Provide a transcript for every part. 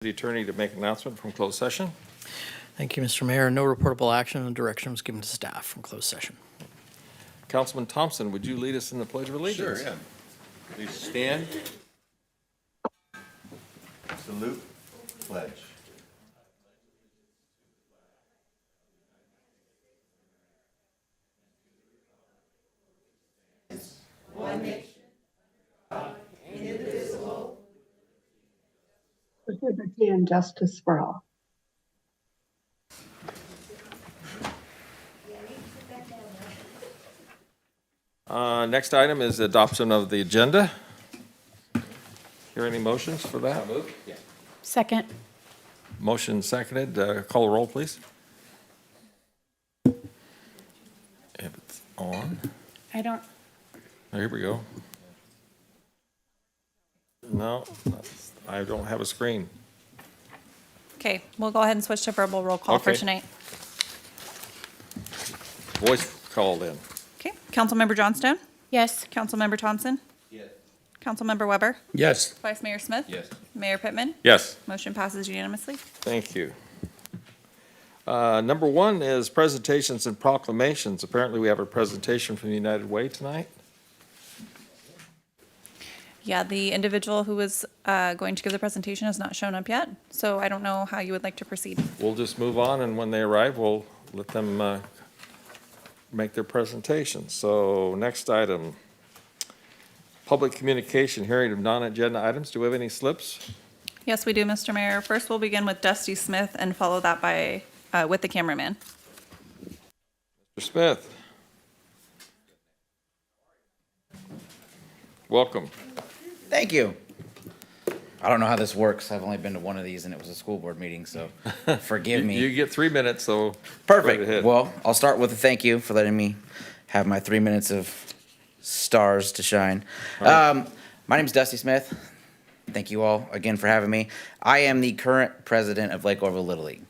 City Attorney to make an announcement from closed session. Thank you, Mr. Mayor. No reportable action and direction was given to staff from closed session. Councilman Thompson, would you lead us in the Pledge of Allegiance? Sure, yeah. Please stand. Salute. Pledge. with liberty and justice for all. Next item is adoption of the agenda. Hear any motions for that? Second. Motion seconded. Call the roll, please. If it's on. I don't, Here we go. No, I don't have a screen. Okay, we'll go ahead and switch to verbal roll call for Okay. tonight. Voice called in. Okay, Councilmember Johnstone? yes. Councilmember Thompson? Yes. Councilmember Weber? Yes. Vice Mayor Smith? Yes. Mayor Pittman? Yes. Motion passes unanimously. Thank you. Number one is presentations and proclamations. Apparently, we have a presentation from the United Way tonight. Yeah, the individual who was going to give the presentation has not shown up yet, so I don't know how you would like to proceed. We'll just move on, and when they arrive, we'll let them make their presentation. So next item, public communication, hearing of non-agenda items. Do we have any slips? Yes, we do, Mr. Mayor. First, we'll begin with Dusty Smith and follow that by, with the cameraman. Mr. Smith? Welcome. Thank you. I don't know how this works. I've only been to one of these and it was a school board meeting, so forgive me. You get 3 minutes, so. Right Perfect. ahead. Well, I'll start with a thank you for letting me have my 3 minutes of stars to shine. My name's Dusty Smith. Thank you all again for having me. I am the current president of Lake Oroville Little League.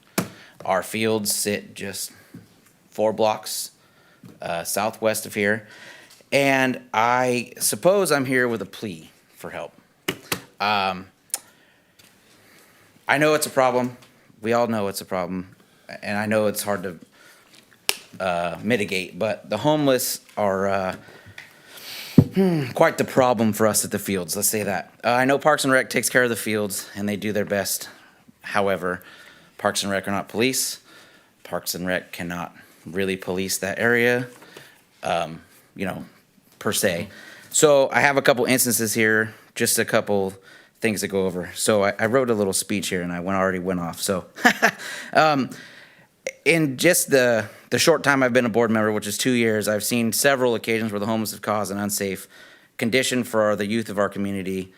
Our fields sit just 4 blocks southwest of here. And I suppose I'm here with a plea for help. I know it's a problem. We all know it's a problem. And I know it's hard to mitigate, but the homeless are quite the problem for us at the fields, let's say that. I know Parks and Rec takes care of the fields, and they do their best. However, Parks and Rec are not police. Parks and Rec cannot really police that area, per se. So I have a couple instances here, just a couple things to go over. So I wrote a little speech here, and I already went off. So in just the short time I've been a board member, which is 2 years, I've seen several occasions where the homeless have caused an unsafe condition for the youth of our community.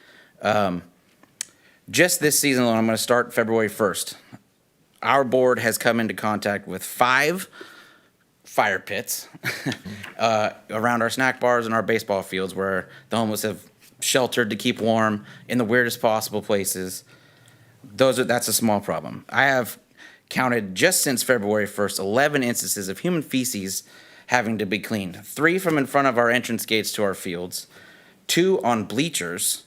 Just this season alone, I'm going to start February 1st. Our board has come into contact with 5 fire pits around our snack bars and our baseball fields where the homeless have sheltered to keep warm in the weirdest possible places. That's a small problem. I have counted just since February 1st 11 instances of human feces having to be cleaned. 3 from in front of our entrance gates to our fields, 2 on bleachers,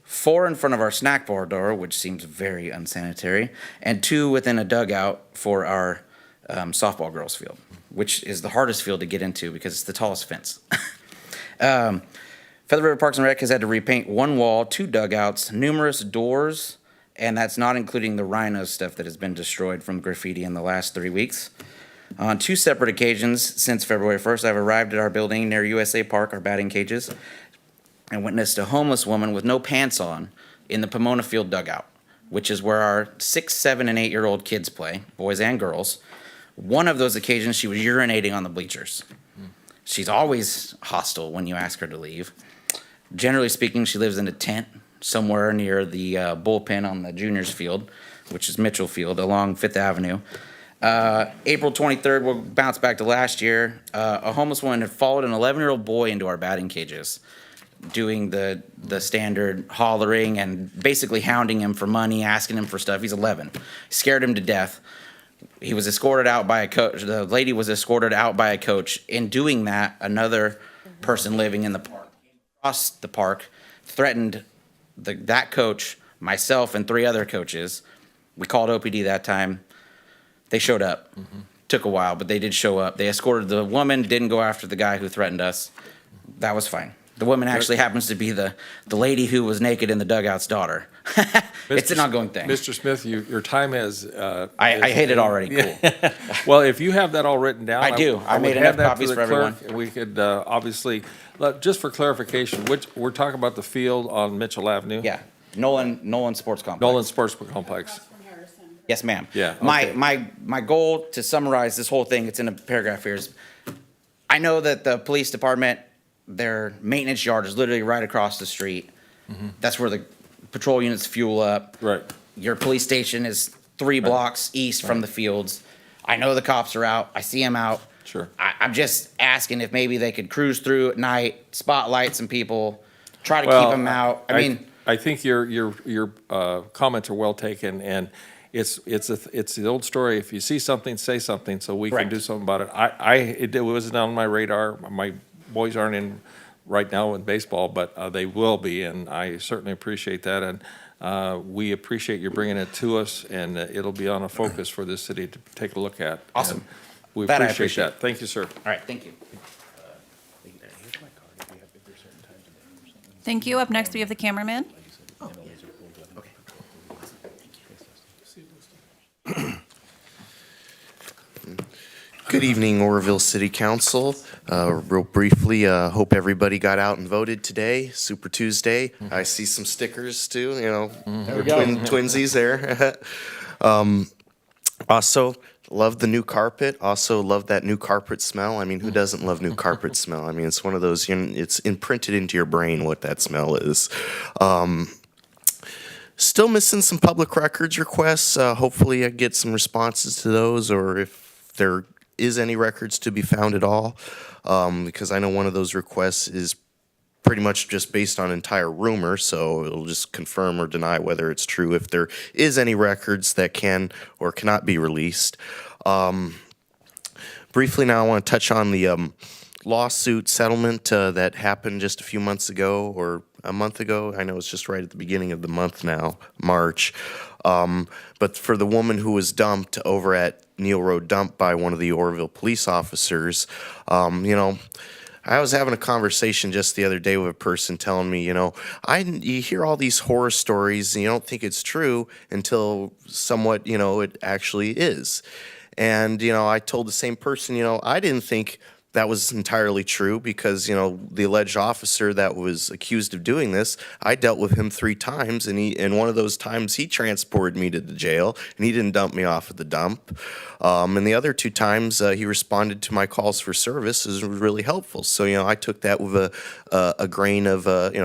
4 in front of our snack bar door, which seems very unsanitary, and 2 within a dugout for our softball girls field, which is the hardest field to get into because it's the tallest fence. Feather River Parks and Rec has had to repaint 1 wall, 2 dugouts, numerous doors, and that's not including the rhino stuff that has been destroyed from graffiti in the last 3 weeks. On 2 separate occasions since February 1st, I've arrived at our building near USA Park, our batting cages, and witnessed a homeless woman with no pants on in the Pomona Field dugout, which is where our 6, 7, and 8-year-old kids play, boys and girls. One of those occasions, she was urinating on the bleachers. She's always hostile when you ask her to leave. Generally speaking, she lives in a tent somewhere near the bullpen on the juniors field, which is Mitchell Field, along 5th Avenue. April 23rd, we'll bounce back to last year. A homeless woman had followed an 11-year-old boy into our batting cages, doing the standard hollering and basically hounding him for money, asking him for stuff. He's 11. Scared him to death. He was escorted out by a coach. The lady was escorted out by a coach. In doing that, another person living in the park came across the park, threatened that coach myself and 3 other coaches. We called OPD that time. They showed up. Took a while, but they did show up. They escorted the woman, didn't go after the guy who threatened us. That was fine. The woman actually happens to be the lady who was naked in the dugout's daughter. It's an ongoing thing. Mr. Smith, your time has. I hate it already. Cool. Well, if you have that all written down. I do. I would made hand enough that to copies the for everyone. clerk, and we could obviously, just for clarification, we're talking about the field on Mitchell Avenue? Yeah. Nolan Sports Complex. Nolan Sports Complex. Yes, ma'am. Yeah, okay. My goal, to summarize this whole thing, it's in a paragraph here, is I know that the police department, their maintenance yard is literally right across the street. That's where the patrol units fuel up. Right. Your police station is 3 blocks east from the fields. I know the cops are out. I see them out. Sure. I'm just asking if maybe they could cruise through at night, spotlight some people, try to Well, keep them out. I mean, I think your comments are well taken, and it's the old story. If you see something, say something, so we can Correct. do something about it. It wasn't on my radar. My boys aren't in right now in baseball, but they will be, and I certainly appreciate that. And we appreciate you bringing it to us, and it'll be on a focus for this city to take a look at. Awesome. And we That I appreciate appreciate. that. Thank you, sir. all right, thank you. Thank you. Up next, we have the cameraman. Good evening, Oroville City Council. Real briefly, hope everybody got out and voted today, Super Tuesday. I see some stickers too, twinsies there. Also, love the new carpet. Also, love that new carpet smell. I mean, who doesn't love new carpet smell? I mean, it's one of those, it's imprinted into your brain what that smell is. Still missing some public records requests. Hopefully I get some responses to those, or if there is any records to be found at all, because I know one of those requests is pretty much just based on entire rumor, so it'll just confirm or deny whether it's true if there is any records that can or cannot be released. Briefly now, I want to touch on the lawsuit settlement that happened just a few months ago, or a month ago. I know it's just right at the beginning of the month now, March. But for the woman who was dumped over at Neal Road Dump by one of the Oroville police officers, I was having a conversation just the other day with a person telling me, you hear all these horror stories and you don't think it's true until somewhat, it actually is. And, I told the same person, I didn't think that was entirely true because, the alleged officer that was accused of doing this, I dealt with him 3 times, and one of those times he transported me to the jail, and he didn't dump me off at the dump. And the other 2 times he responded to my calls for service. It was really helpful. So, I took that with a grain of,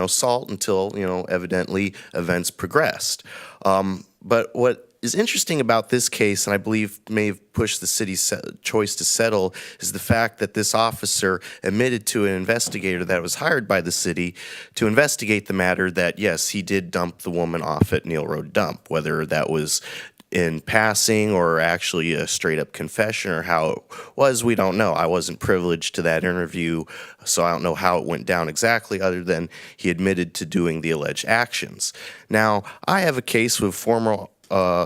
salt until, evidently events progressed. But what is interesting about this case, and I believe may have pushed the city's choice to settle, is the fact that this officer admitted to an investigator that was hired by the city to investigate the matter that, yes, he did dump the woman off at Neal Road Dump, whether that was in passing or actually a straight up confession or how it was, we don't know. I wasn't privileged to that interview, so I don't know how it went down exactly, other than he admitted to doing the alleged actions. Now, I have a case with former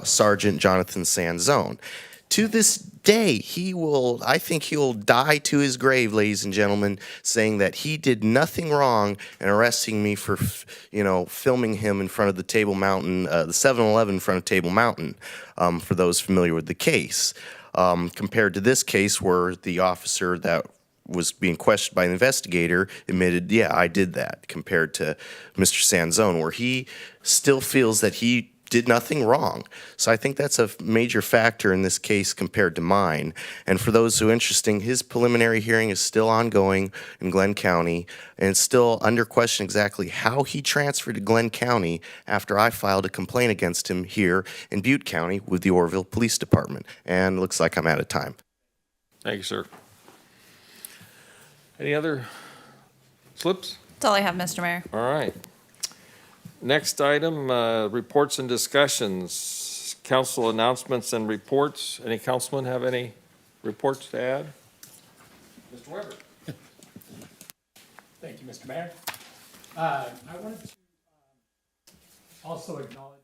Sergeant Jonathan Sanzone. To this day, I think he will die to his grave, ladies and gentlemen, saying that he did nothing wrong in arresting me for, filming him in front of the Table Mountain, the 7-Eleven in front of Table Mountain, for those familiar with the case. Compared to this case where the officer that was being questioned by an investigator admitted, yeah, I did that, compared to Mr. Sanzone, where he still feels that he did nothing wrong. So I think that's a major factor in this case compared to mine. And for those who are interested, his preliminary hearing is still ongoing in Glenn County, and it's still under question exactly how he transferred to Glenn County after I filed a complaint against him here in Butte County with the Oroville Police Department. And it looks like I'm out of time. Thank you, sir. Any other slips? That's all I have, Mr. Mayor. All right. Next item, reports and discussions, council announcements and reports. Any councilman have any reports to add? Mr. Weber. Thank you, Mr. Mayor. I wanted to also acknowledge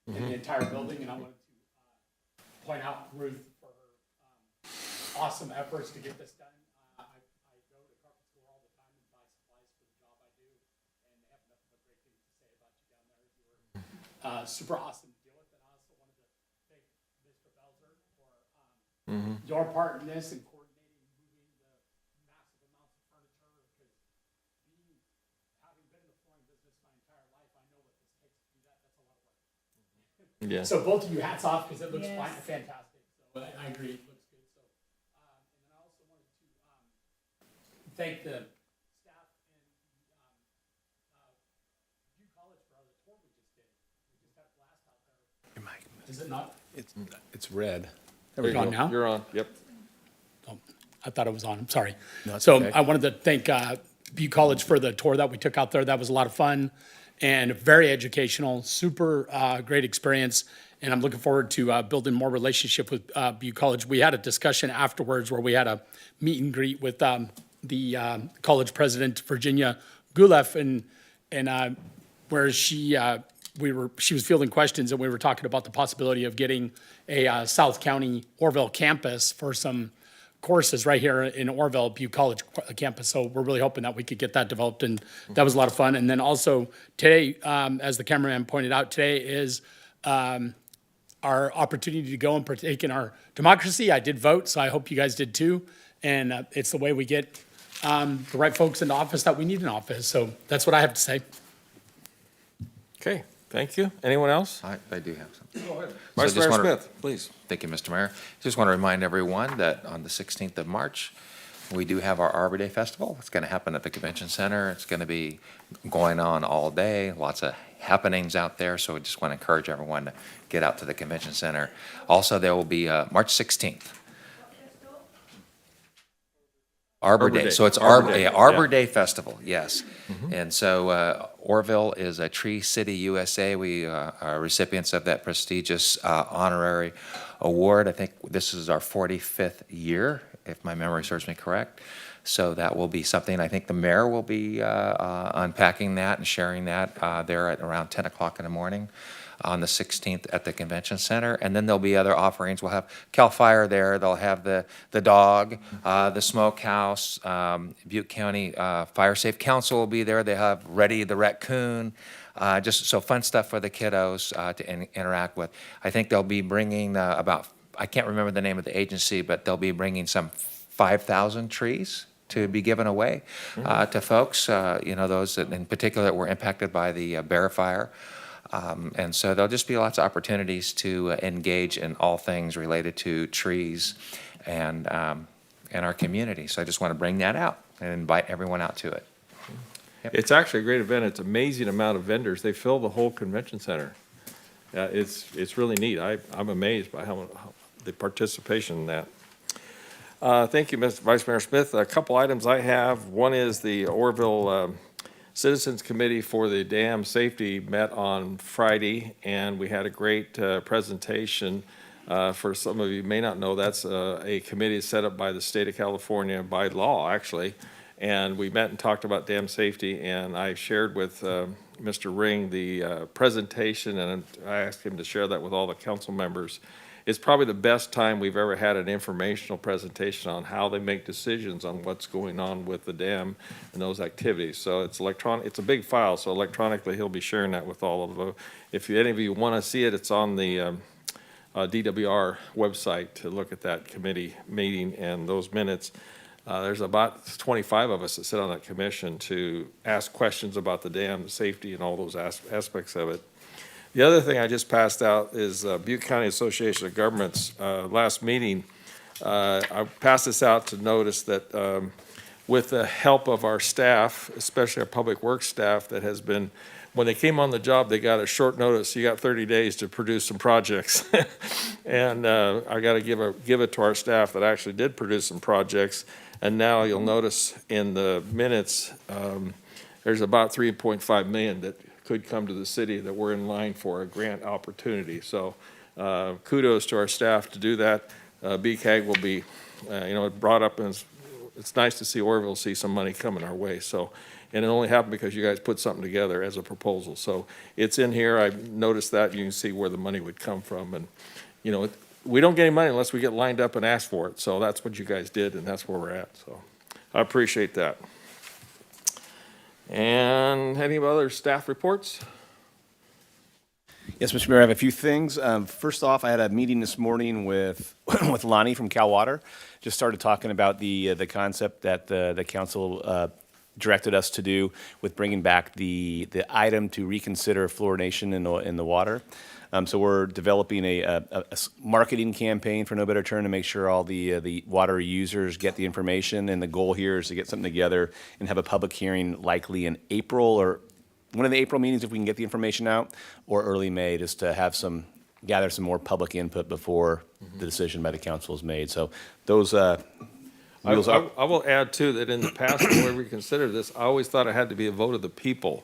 in the entire building, and I wanted to point out Ruth for her awesome efforts to get this done. I go to carpet store all the time and buy supplies for the job I do, and they have nothing but great things to say about you down there. You were super awesome to deal with, and I also wanted to thank Mr. Belzer for your part in this and coordinating moving the massive amounts of furniture, because having been in the flooring business my entire life, I know what this takes to do that. That's a lot of work. Yeah. So both of you, hats off, because it looks Yes. fantastic. So I agree, it looks good. So, and then I also wanted to thank the staff and View College for the tour we just did. We just had a blast out there. Is it not? It's red. Are we on now? You're on, yep. Oh, I thought it was on, I'm sorry. No, it's So okay. I wanted to thank View College for the tour that we took out there. That was a lot of fun and very educational, super great experience. And I'm looking forward to building more relationship with View College. We had a discussion afterwards where we had a meet and greet with the college president, Virginia Guleff, and where she was fielding questions, and we were talking about the possibility of getting a South County Oroville campus for some courses right here in Oroville, Butte College campus. So we're really hoping that we could get that developed, and that was a lot of fun. And then also today, as the cameraman pointed out, today is our opportunity to go and partake in our democracy. I did vote, so I hope you guys did too. And it's the way we get the right folks into office that we need in office. So that's what I have to say. Okay, thank you. Anyone else? I do have something. Vice just Mayor wanna- Smith, please. Thank you, Mr. Mayor. Just want to remind everyone that on the 16th of March, we do have our Arbor Day Festival. It's going to happen at the Convention Center. It's going to be going on all day, lots of happenings out there, so we just want to encourage everyone to get out to the Convention Center. Also, there will be March 16th. Arbor Day. So it's Arbor Day, Arbor yeah. Day Festival, yes. And so Oroville is a Tree City USA. We are recipients of that prestigious honorary award. I think this is our 45th year, if my memory serves me correct. So that will be something, I think the mayor will be unpacking that and sharing that there at around 10 o'clock in the morning on the 16th at the Convention Center. And then there'll be other offerings. We'll have CAL FIRE there. They'll have the dog, the smokehouse. Butte County Fire Safe Council will be there. They have Reddy the raccoon. Just so fun stuff for the kiddos to interact with. I think they'll be bringing I can't remember the name of the agency, but they'll be bringing some 5,000 trees to be given away to folks, those that in particular that were impacted by the Bear Fire. And so there'll just be lots of opportunities to engage in all things related to trees and our community. So I just want to bring that out and invite everyone out to it. It's actually a great event. It's amazing amount of vendors. They fill the whole convention center. It's really neat. I'm amazed by how the participation in that. Thank you, Mr. Vice Mayor Smith. A couple items I have. One is the Oroville Citizens Committee for the Dam Safety met on Friday, and we had a great presentation. For some of you may not know, that's a committee set up by the state of California by law, actually. And we met and talked about dam safety, and I shared with Mr. Ring the presentation, and I asked him to share that with all the council members. It's probably the best time we've ever had an informational presentation on how they make decisions on what's going on with the dam and those activities. So it's electronic, it's a big file, so electronically he'll be sharing that with all of you. If any of you want to see it, it's on the DWR website to look at that committee meeting and those minutes. There's about 25 of us that sit on that commission to ask questions about the dam, the safety, and all those aspects of it. The other thing I just passed out is Butte County Association of Governments last meeting. I passed this out to notice that with the help of our staff, especially our public works staff that has been, when they came on the job, they got a short notice. You got 30 days to produce some projects. And I got to give it to our staff that actually did produce some projects. And now you'll notice in the minutes, there's about 3.5 million that could come to the city that we're in line for a grant opportunity. So kudos to our staff to do that. BCAG will be, brought up, and it's nice to see Oroville see some money coming our way. So And it only happened because you guys put something together as a proposal. So it's in here. I noticed that. You can see where the money would come from. And, you know, we don't get any money unless we get lined up and ask for it. So that's what you guys did, and that's where we're at. So I appreciate that. And any other staff reports? Yes, Mr. Mayor, I have a few things. First off, I had a meeting this morning with with Lonnie from Cal Water. Just started talking about the concept that the council directed us to do with bringing back the item to reconsider fluoridation in the water. So we're developing a marketing campaign, for no better term, to make sure all the water users get the information. And the goal here is to get something together and have a public hearing likely in April, or one of the April meetings if we can get the information out, or early May, just to have gather some more public input before the decision by the council is made. So those wheels are. I will add too that in the past, when we considered this, I always thought it had to be a vote of the people,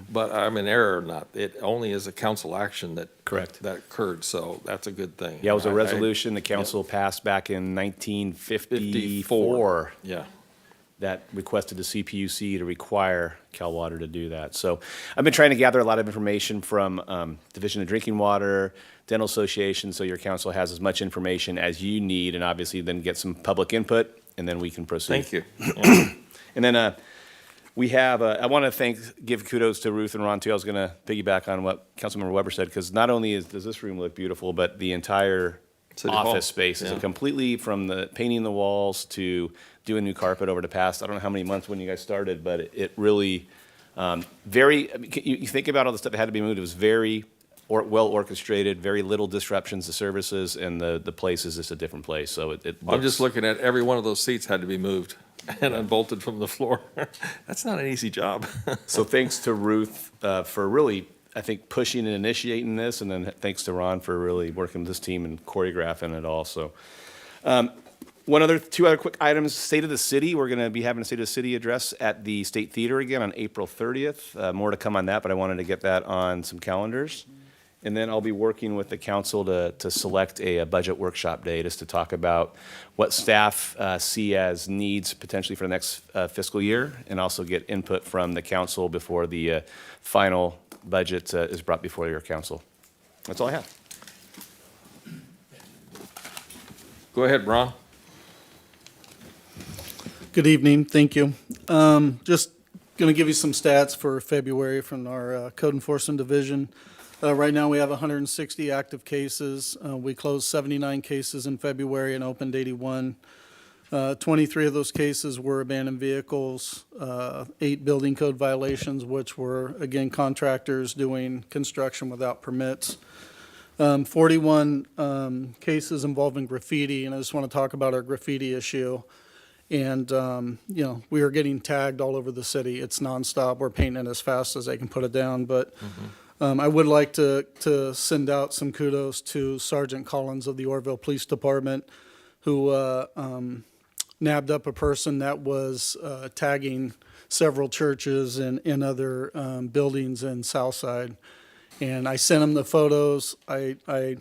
but I'm in error. Not it only is a council action that Correct. that occurred. So that's a good thing. Yeah, it was a I- resolution the council passed back in 1954. Yeah. That requested the CPUC to require Cal Water to do that. So I've been trying to gather a lot of information from Division of Drinking Water, Dental Association, so your council has as much information as you need, and obviously then get some public input, and then we can proceed. Thank you. Yeah. And then we have, I want to give kudos to Ruth and Ron too. I was going to piggyback on what Councilmember Weber said, because not only does this room look beautiful, but the entire City Hall. office space is Yeah. completely, from the painting the walls to doing new carpet over the past, I don't know how many months when you guys started, but it really, very, I mean, you think about all the stuff that had to be moved, it was very well orchestrated, very little disruptions to services, and the place is just a different place, so it I'm just looks- looking at every one of those seats had to be moved and unbolted from the floor. That's not an easy job. So thanks to Ruth for really, I think, pushing and initiating this, and then thanks to Ron for really working with this team and choreographing it all. So, two other quick items. State of the City. We're going to be having a State of the City address at the State Theater again on April 30th. More to come on that, but I wanted to get that on some calendars. And then I'll be working with the council to select a budget workshop day just to talk about what staff see as needs potentially for the next fiscal year, and also get input from the council before the final budget is brought before your council. That's all I have. Go ahead, Ron. Good evening, thank you. Just going to give you some stats for February from our Code Enforcement Division. Right now, we have 160 active cases. We closed 79 cases in February and opened 81. 23 of those cases were abandoned vehicles, 8 building code violations, which were, again, contractors doing construction without permits. 41 cases involving graffiti, and I just want to talk about our graffiti issue. And, we are getting tagged all over the city. It's nonstop. We're painting it as fast as they can put it down. But I would like to send out some kudos to Sergeant Collins of the Oroville Police Department, who nabbed up a person that was tagging several churches and other buildings in Southside. And I sent him the photos. I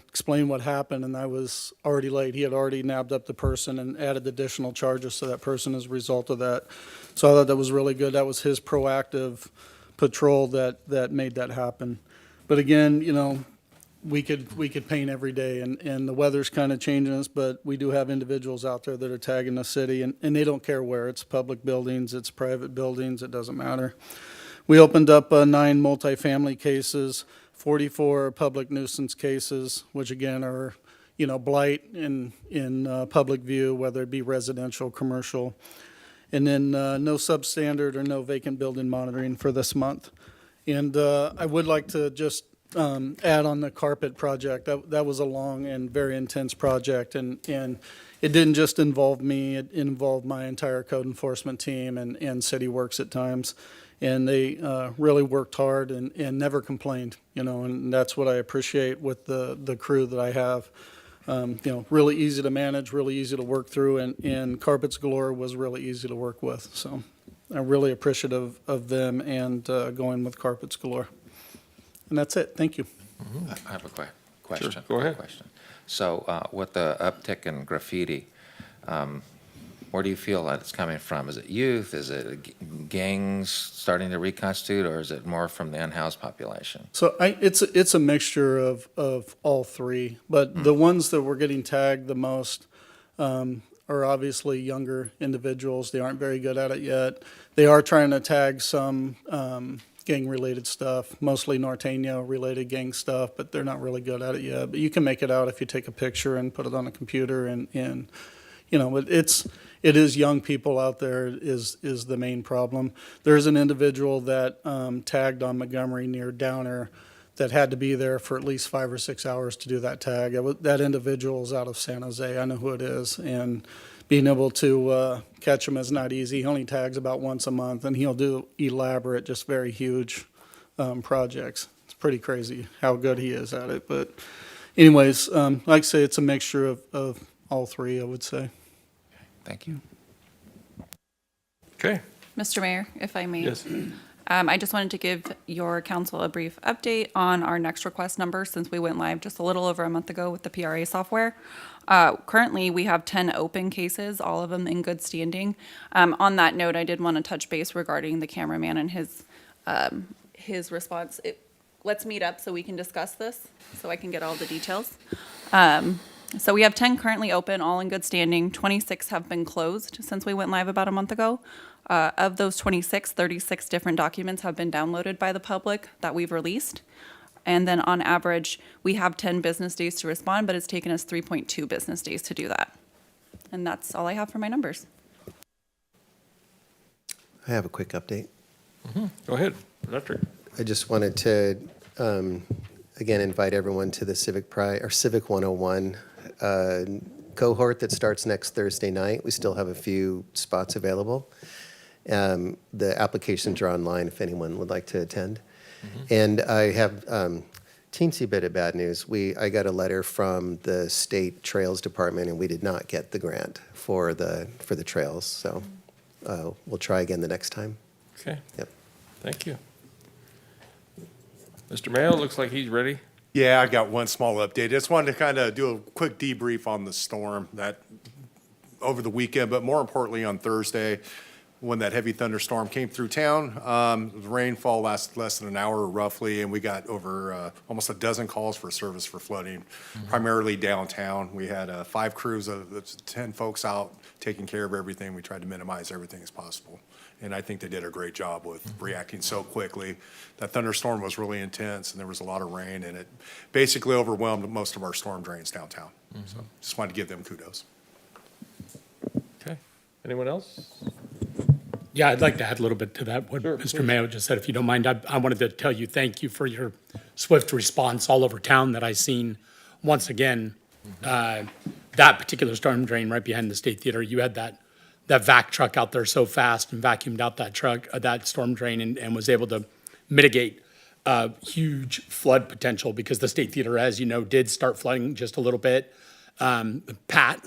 explained what happened, and I was already late. He had already nabbed up the person and added additional charges to that person as a result of that. So I thought that was really good. That was his proactive patrol that made that happen. But again, we could paint every day, and the weather's kind of changing us, but we do have individuals out there that are tagging the city, and they don't care where. It's public buildings, it's private buildings, it doesn't matter. We opened up 9 multifamily cases, 44 public nuisance cases, which again are, blight in public view, whether it be residential, commercial. And then no substandard or no vacant building monitoring for this month. And I would like to just add on the carpet project. That was a long and very intense project, and it didn't just involve me. It involved my entire code enforcement team and City Works at times. And they really worked hard and never complained, and that's what I appreciate with the crew that I have. Really easy to manage, really easy to work through, and Carpets Galore was really easy to work with. So I'm really appreciative of them and going with Carpets Galore. And that's it. Thank you. I have a question. Sure, go ahead. Question. So with the uptick in graffiti, Where do you feel that it's coming from? Is it youth? Is it gangs starting to reconstitute, or is it more from the unhoused population? So it's a mixture of all three, but the ones that we're getting tagged the most are obviously younger individuals. They aren't very good at it yet. They are trying to tag some gang-related stuff, mostly Norteño-related gang stuff, but they're not really good at it yet. But you can make it out if you take a picture and put it on a computer, and you know, it is young people out there is the main problem. There's an individual that tagged on Montgomery near Downer that had to be there for at least 5 or 6 hours to do that tag. That individual is out of San Jose. I know who it is, and being able to catch him is not easy. He only tags about once a month, and he'll do elaborate, just very huge projects. It's pretty crazy how good he is at it. But anyways, like I say, it's a mixture of all three, I would say. Thank you. Okay. Mr. Mayor, if I may. Yes. I just wanted to give your council a brief update on our next request number since we went live just a little over a month ago with the PRA software. Currently, we have 10 open cases, all of them in good standing. On that note, I did want to touch base regarding the cameraman and his response. Let's meet up so we can discuss this, so I can get all the details. So we have 10 currently open, all in good standing. 26 have been closed since we went live about a month ago. Of those 26, 36 different documents have been downloaded by the public that we've released. And then on average, we have 10 business days to respond, but it's taken us 3.2 business days to do that. And that's all I have for my numbers. I have a quick update. Go ahead, Patrick. I just wanted to, again, invite everyone to the Civic 101 cohort that starts next Thursday night. We still have a few spots available. The applications are online if anyone would like to attend. And I have teensy bit of bad news. I got a letter from the state trails department, and we did not get the grant for the trails. So we'll try again the next time. Okay. Yep. Thank you. Mr. Mayo, looks like he's ready. Yeah, I got one small update. Just wanted to kind of do a quick debrief on the storm that over the weekend, but more importantly on Thursday, when that heavy thunderstorm came through town. The rainfall lasted less than an hour roughly, and we got over almost a dozen calls for service for flooding, primarily downtown. We had 5 crews of 10 folks out taking care of everything. We tried to minimize everything as possible. And I think they did a great job with reacting so quickly. That thunderstorm was really intense, and there was a lot of rain, and it basically overwhelmed most of our storm drains downtown. So just wanted to give them kudos. Okay. Anyone else? Yeah, I'd like to add a little bit to that, what Sure, Mr. please. Mayo just said, if you don't mind. I wanted to tell you thank you for your swift response all over town that I seen. Once again, that particular storm drain right behind the State Theater, you had that vac truck out there so fast and vacuumed out that storm drain and was able to mitigate huge flood potential because the State Theater, as you know, did start flooding just a little bit. Pat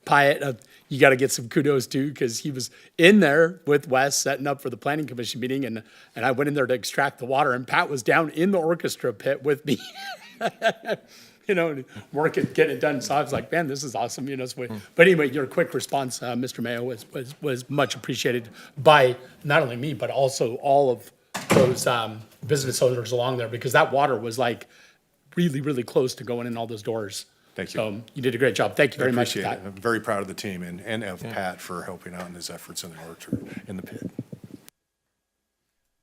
Pyatt, you got to get some kudos too, because he was in there with Wes setting up for the planning commission meeting, and I went in there to extract the water, and Pat was down in the orchestra pit with me, you know, working, getting it done. So I was like, man, this is awesome, you know. But anyway, your quick response, Mr. Mayo, was much appreciated by not only me, but also all of those business owners along there, because that water was like really, really close to going in all those doors. Thank you. So you did a great job. Thank you very much for Appreciate that. it. I'm very proud of the team and of Pat for helping out in his efforts in the orchard, in the pit.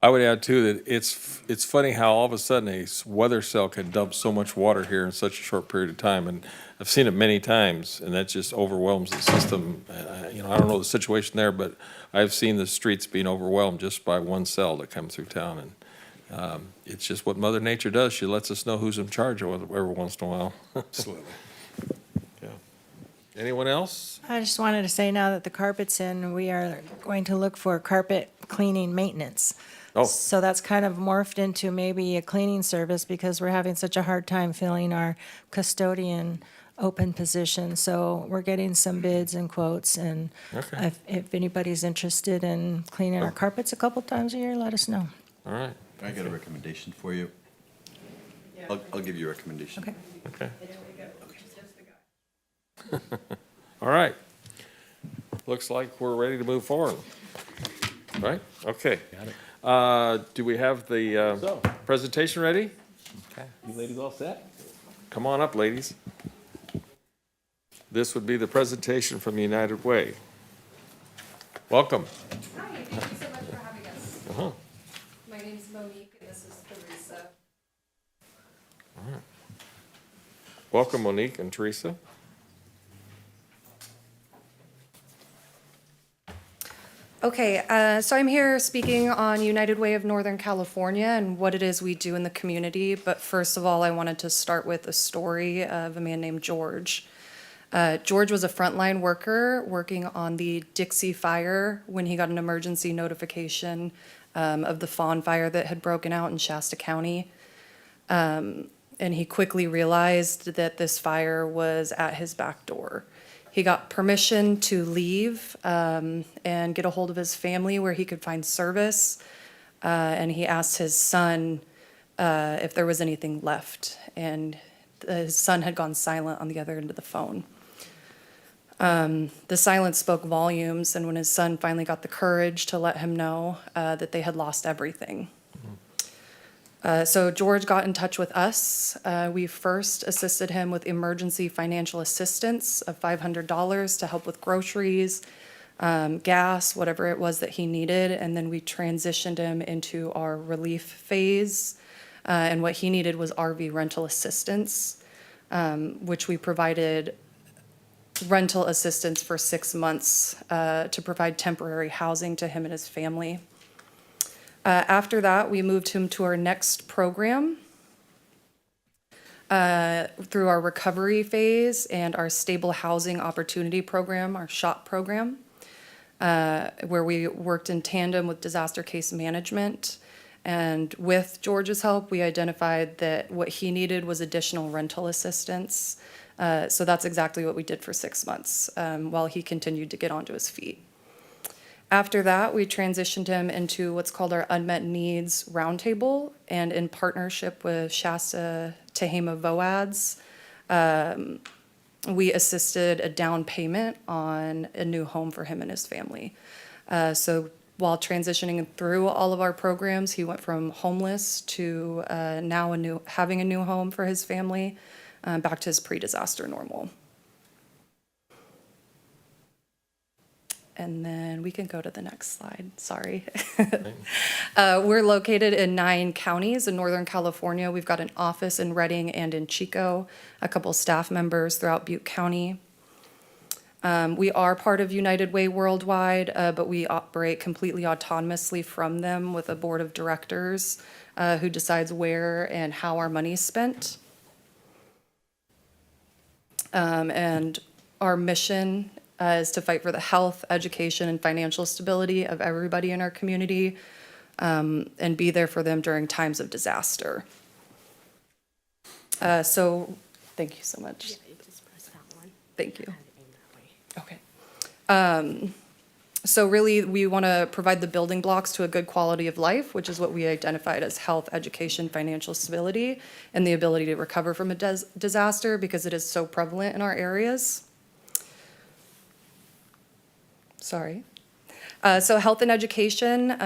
I would add too that it's funny how all of a sudden a weather cell can dump so much water here in such a short period of time, and I've seen it many times, and that just overwhelms the system. You know, I don't know the situation there, but I've seen the streets being overwhelmed just by one cell that comes through town, and it's just what Mother Nature does. She lets us know who's in charge every once in a while. Absolutely. Yeah. Anyone else? I just wanted to say now that the carpet's in, we are going to look for carpet cleaning maintenance. Oh. So that's kind of morphed into maybe a cleaning service because we're having such a hard time filling our custodian open position. So we're getting some bids and quotes, and Okay. if anybody's interested in cleaning our carpets a couple times a year, let us know. All right. I got a recommendation for you. I'll give you a recommendation. Okay. Okay. All right. looks like we're ready to move forward. Right? Okay. Got it. Do we have the So. presentation ready? Okay. You ladies all set? Come on up, ladies. This would be the presentation from United Way. Welcome. Hi, thank you so much for having us. Uh-huh. My name's Monique and this is Theresa. Welcome, Monique and Teresa. Okay, so I'm here speaking on United Way of Northern California and what it is we do in the community. But first of all, I wanted to start with a story of a man named George. George was a frontline worker working on the Dixie Fire when he got an emergency notification of the Fawn Fire that had broken out in Shasta County. And he quickly realized that this fire was at his back door. He got permission to leave and get a hold of his family where he could find service. And he asked his son if there was anything left. And his son had gone silent on the other end of the phone. The silence spoke volumes, and when his son finally got the courage to let him know that they had lost everything. So George got in touch with us. We first assisted him with emergency financial assistance of $500 to help with groceries, gas, whatever it was that he needed. And then we transitioned him into our relief phase. And what he needed was RV rental assistance, which we provided rental assistance for 6 months to provide temporary housing to him and his family. After that, we moved him to our next program through our recovery phase and our stable housing opportunity program, our SHOP program, where we worked in tandem with disaster case management. And with George's help, we identified that what he needed was additional rental assistance. So that's exactly what we did for 6 months while he continued to get onto his feet. After that, we transitioned him into what's called our Unmet Needs Roundtable, and in partnership with Shasta Tehama VOADS, we assisted a down payment on a new home for him and his family. So while transitioning through all of our programs, he went from homeless to now having a new home for his family, back to his pre-disaster normal. And then we can go to the next slide, sorry. We're located in 9 counties in Northern California. We've got an office in Redding and in Chico, a couple staff members throughout Butte County. We are part of United Way Worldwide, but we operate completely autonomously from them with a board of directors who decides where and how our money is spent. And our mission is to fight for the health, education, and financial stability of everybody in our community, and be there for them during times of disaster. So, thank you so much. Yeah, you just press that one. Thank you. Have it aimed that way. Okay. So really, we want to provide the building blocks to a good quality of life, which is what we identified as health, education, financial stability, and the ability to recover from a disaster because it is so prevalent in our areas. Sorry. So health and education,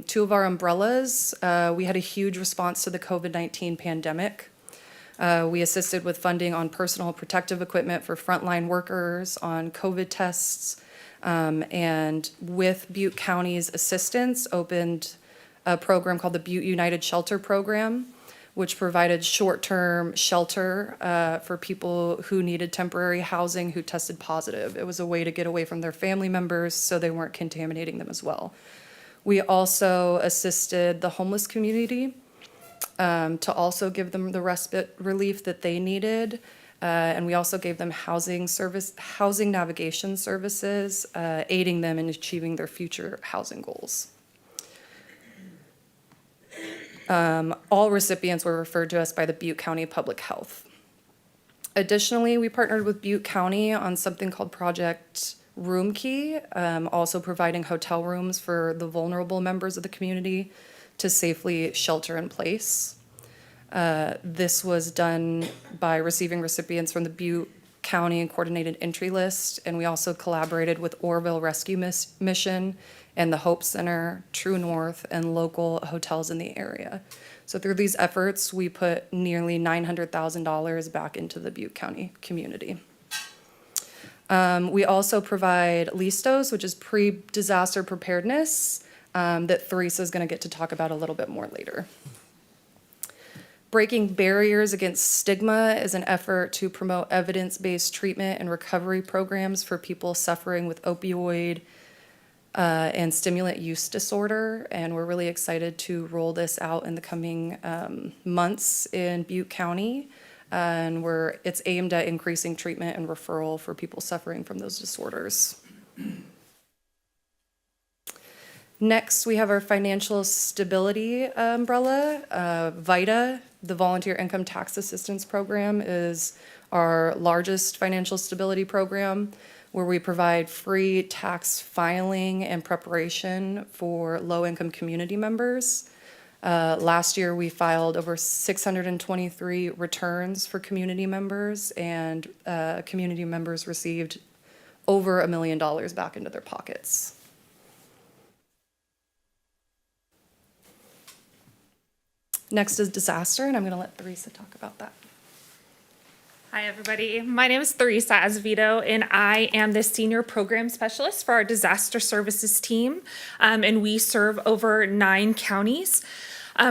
2 of our umbrellas, we had a huge response to the COVID-19 pandemic. We assisted with funding on personal protective equipment for frontline workers, on COVID tests, and with Butte County's assistance, opened a program called the Butte United Shelter Program, which provided short-term shelter for people who needed temporary housing who tested positive. It was a way to get away from their family members so they weren't contaminating them as well. We also assisted the homeless community to also give them the respite relief that they needed. And we also gave them housing navigation services, aiding them in achieving their future housing goals. All recipients were referred to us by the Butte County Public Health. Additionally, we partnered with Butte County on something called Project Room Key, also providing hotel rooms for the vulnerable members of the community to safely shelter in place. This was done by receiving recipients from the Butte County and coordinated entry list. And we also collaborated with Oroville Rescue Mission and the Hope Center, True North, and local hotels in the area. So through these efforts, we put nearly $900,000 back into the Butte County community. We also provide LISTOs, which is pre-disaster preparedness, that Theresa is going to get to talk about a little bit more later. Breaking barriers against stigma is an effort to promote evidence-based treatment and recovery programs for people suffering with opioid and stimulant use disorder. And we're really excited to roll this out in the coming months in Butte County. And it's aimed at increasing treatment and referral for people suffering from those disorders. Next, we have our financial stability umbrella. VITA, the Volunteer Income Tax Assistance Program, is our largest financial stability program, where we provide free tax filing and preparation for low-income community members. Last year, we filed over 623 returns for community members, and community members received over $1 million back into their pockets. Next is disaster, and I'm going to let Theresa talk about that. Hi, everybody. My name is Theresa Azevedo, and I am the Senior Program Specialist for our Disaster Services team, and we serve over 9 counties.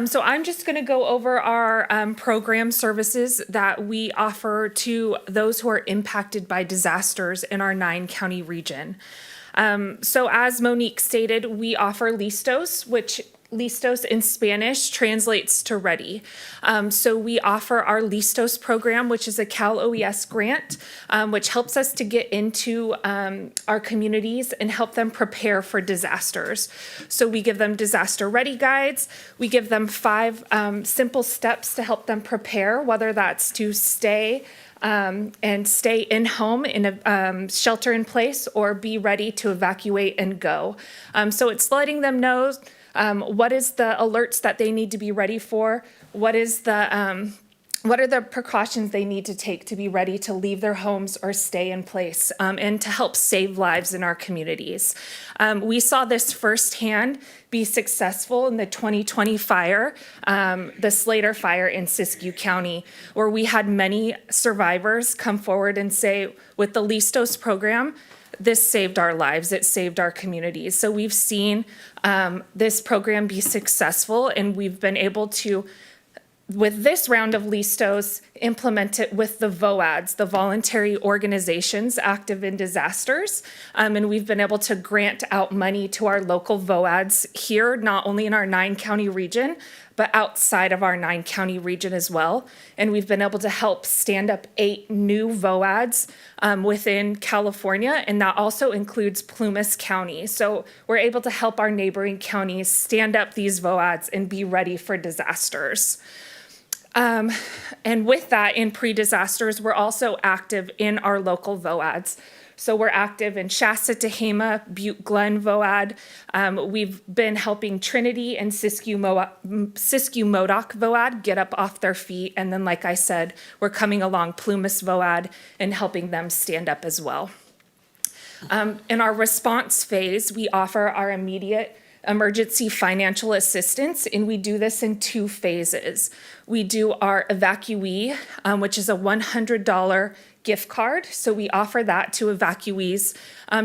So I'm just going to go over our program services that we offer to those who are impacted by disasters in our 9-county region. So as Monique stated, we offer LISTOs, which Listos in Spanish translates to ready. So we offer our Listos program, which is a Cal OES grant, which helps us to get into our communities and help them prepare for disasters. So we give them disaster ready guides. We give them 5 simple steps to help them prepare, whether that's to stay and stay in home in a shelter in place or be ready to evacuate and go. So it's letting them know what is the alerts that they need to be ready for? What are the precautions they need to take to be ready to leave their homes or stay in place and to help save lives in our communities? We saw this firsthand be successful in the 2020 fire, the Slater fire in Siskiyou County, where we had many survivors come forward and say, with the Listos program, this saved our lives, it saved our communities. So we've seen this program be successful, and we've been able to, with this round of LISTOs, implement it with the VOADs, the voluntary organizations active in disasters. And we've been able to grant out money to our local VOADs here, not only in our 9-county region, but outside of our 9-county region as well. And we've been able to help stand up 8 new VOADs within California, and that also includes Plumas County. So we're able to help our neighboring counties stand up these VOADs and be ready for disasters. And with that, in pre-disasters, we're also active in our local VOADs. So we're active in Shasta, Tehama, Butte Glen VOAD. We've been helping Trinity and Siskiyou Modoc VOAD get up off their feet. And then, like I said, we're coming along Plumas VOAD and helping them stand up as well. In our response phase, we offer our immediate emergency financial assistance, and we do this in 2 phases. We do our evacuee, which is a $100 gift card. So we offer that to evacuees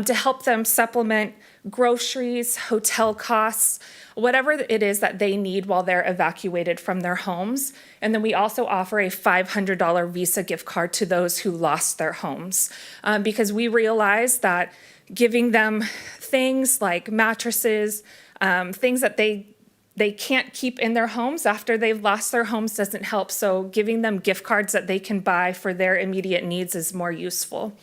to help them supplement groceries, hotel costs, whatever it is that they need while they're evacuated from their homes. And then we also offer a $500 Visa gift card to those who lost their homes, because we realize that giving them things like mattresses, things that they can't keep in their homes after they've lost their homes doesn't help. So giving them gift cards that they can buy for their immediate needs is more useful.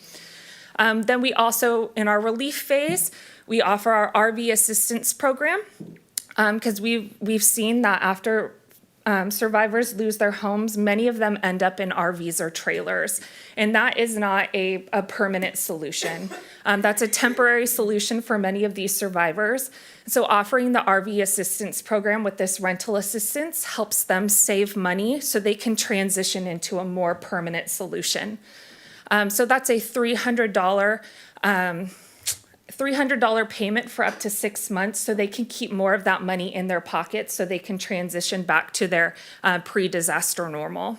Then we also, in our relief phase, we offer our RV assistance program, because we've seen that after survivors lose their homes, many of them end up in RVs or trailers. And that is not a permanent solution. That's a temporary solution for many of these survivors. So offering the RV assistance program with this rental assistance helps them save money so they can transition into a more permanent solution. So that's a $300 payment for up to 6 months, so they can keep more of that money in their pocket so they can transition back to their pre-disaster normal.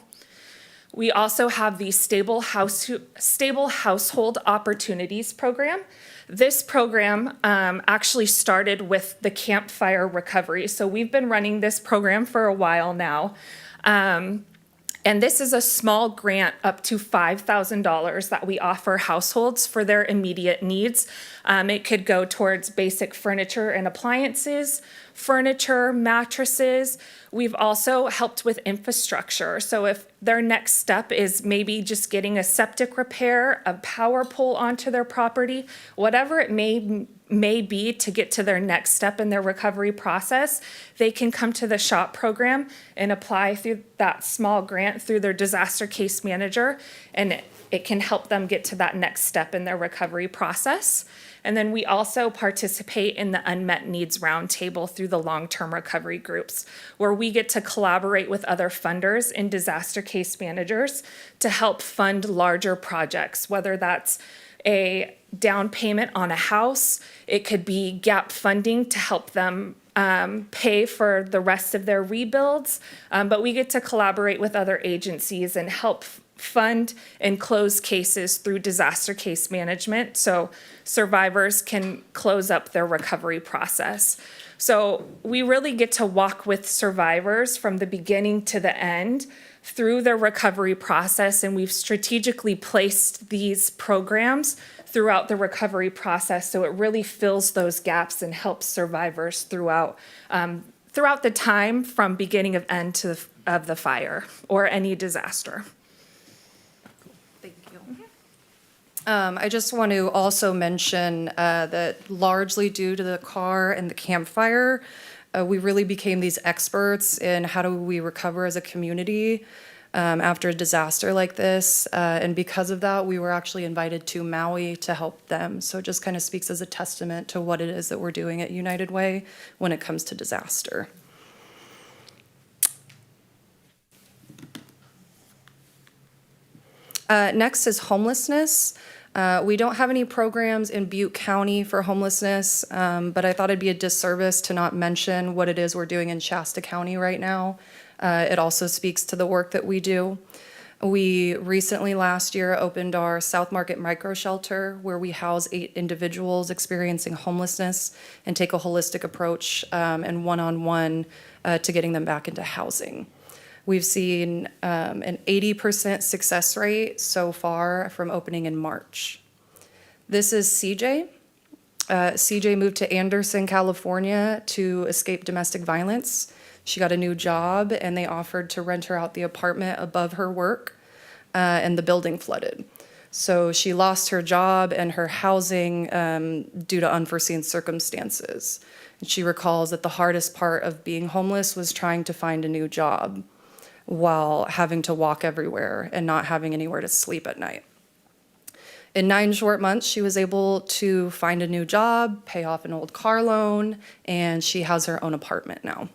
We also have the Stable Household Opportunities Program. This program actually started with the campfire recovery. So we've been running this program for a while now. And this is a small grant up to $5,000 that we offer households for their immediate needs. It could go towards basic furniture and appliances, furniture, mattresses. We've also helped with infrastructure. So if their next step is maybe just getting a septic repair, a power pole onto their property, whatever it may be to get to their next step in their recovery process, they can come to the SHOP program and apply through that small grant through their disaster case manager, and it can help them get to that next step in their recovery process. And then we also participate in the Unmet Needs Roundtable through the long-term recovery groups, where we get to collaborate with other funders and disaster case managers to help fund larger projects, whether that's a down payment on a house, it could be gap funding to help them pay for the rest of their rebuilds, but we get to collaborate with other agencies and help fund and close cases through disaster case management so survivors can close up their recovery process. So we really get to walk with survivors from the beginning to the end through their recovery process, and we've strategically placed these programs throughout the recovery process so it really fills those gaps and helps survivors throughout the time from beginning of end of the fire or any disaster. I just want to also mention that largely due to the car and the campfire, we really became these experts in how do we recover as a community after a disaster like this. And because of that, we were actually invited to Maui to help them. So it just kind of speaks as a testament to what it is that we're doing at United Way when it comes to disaster. Next is homelessness. We don't have any programs in Butte County for homelessness, but I thought it'd be a disservice to not mention what it is we're doing in Shasta County right now. It also speaks to the work that we do. We recently last year opened our South Market Micro Shelter, where we house 8 individuals experiencing homelessness and take a holistic approach and one-on-one to getting them back into housing. We've seen an 80% success rate so far from opening in March. This is CJ. CJ moved to Anderson, California to escape domestic violence. She got a new job and they offered to rent her out the apartment above her work and the building flooded. So she lost her job and her housing due to unforeseen circumstances. And she recalls that the hardest part of being homeless was trying to find a new job while having to walk everywhere and not having anywhere to sleep at night. In 9 short months, she was able to find a new job, pay off an old car loan, and she has her own apartment now.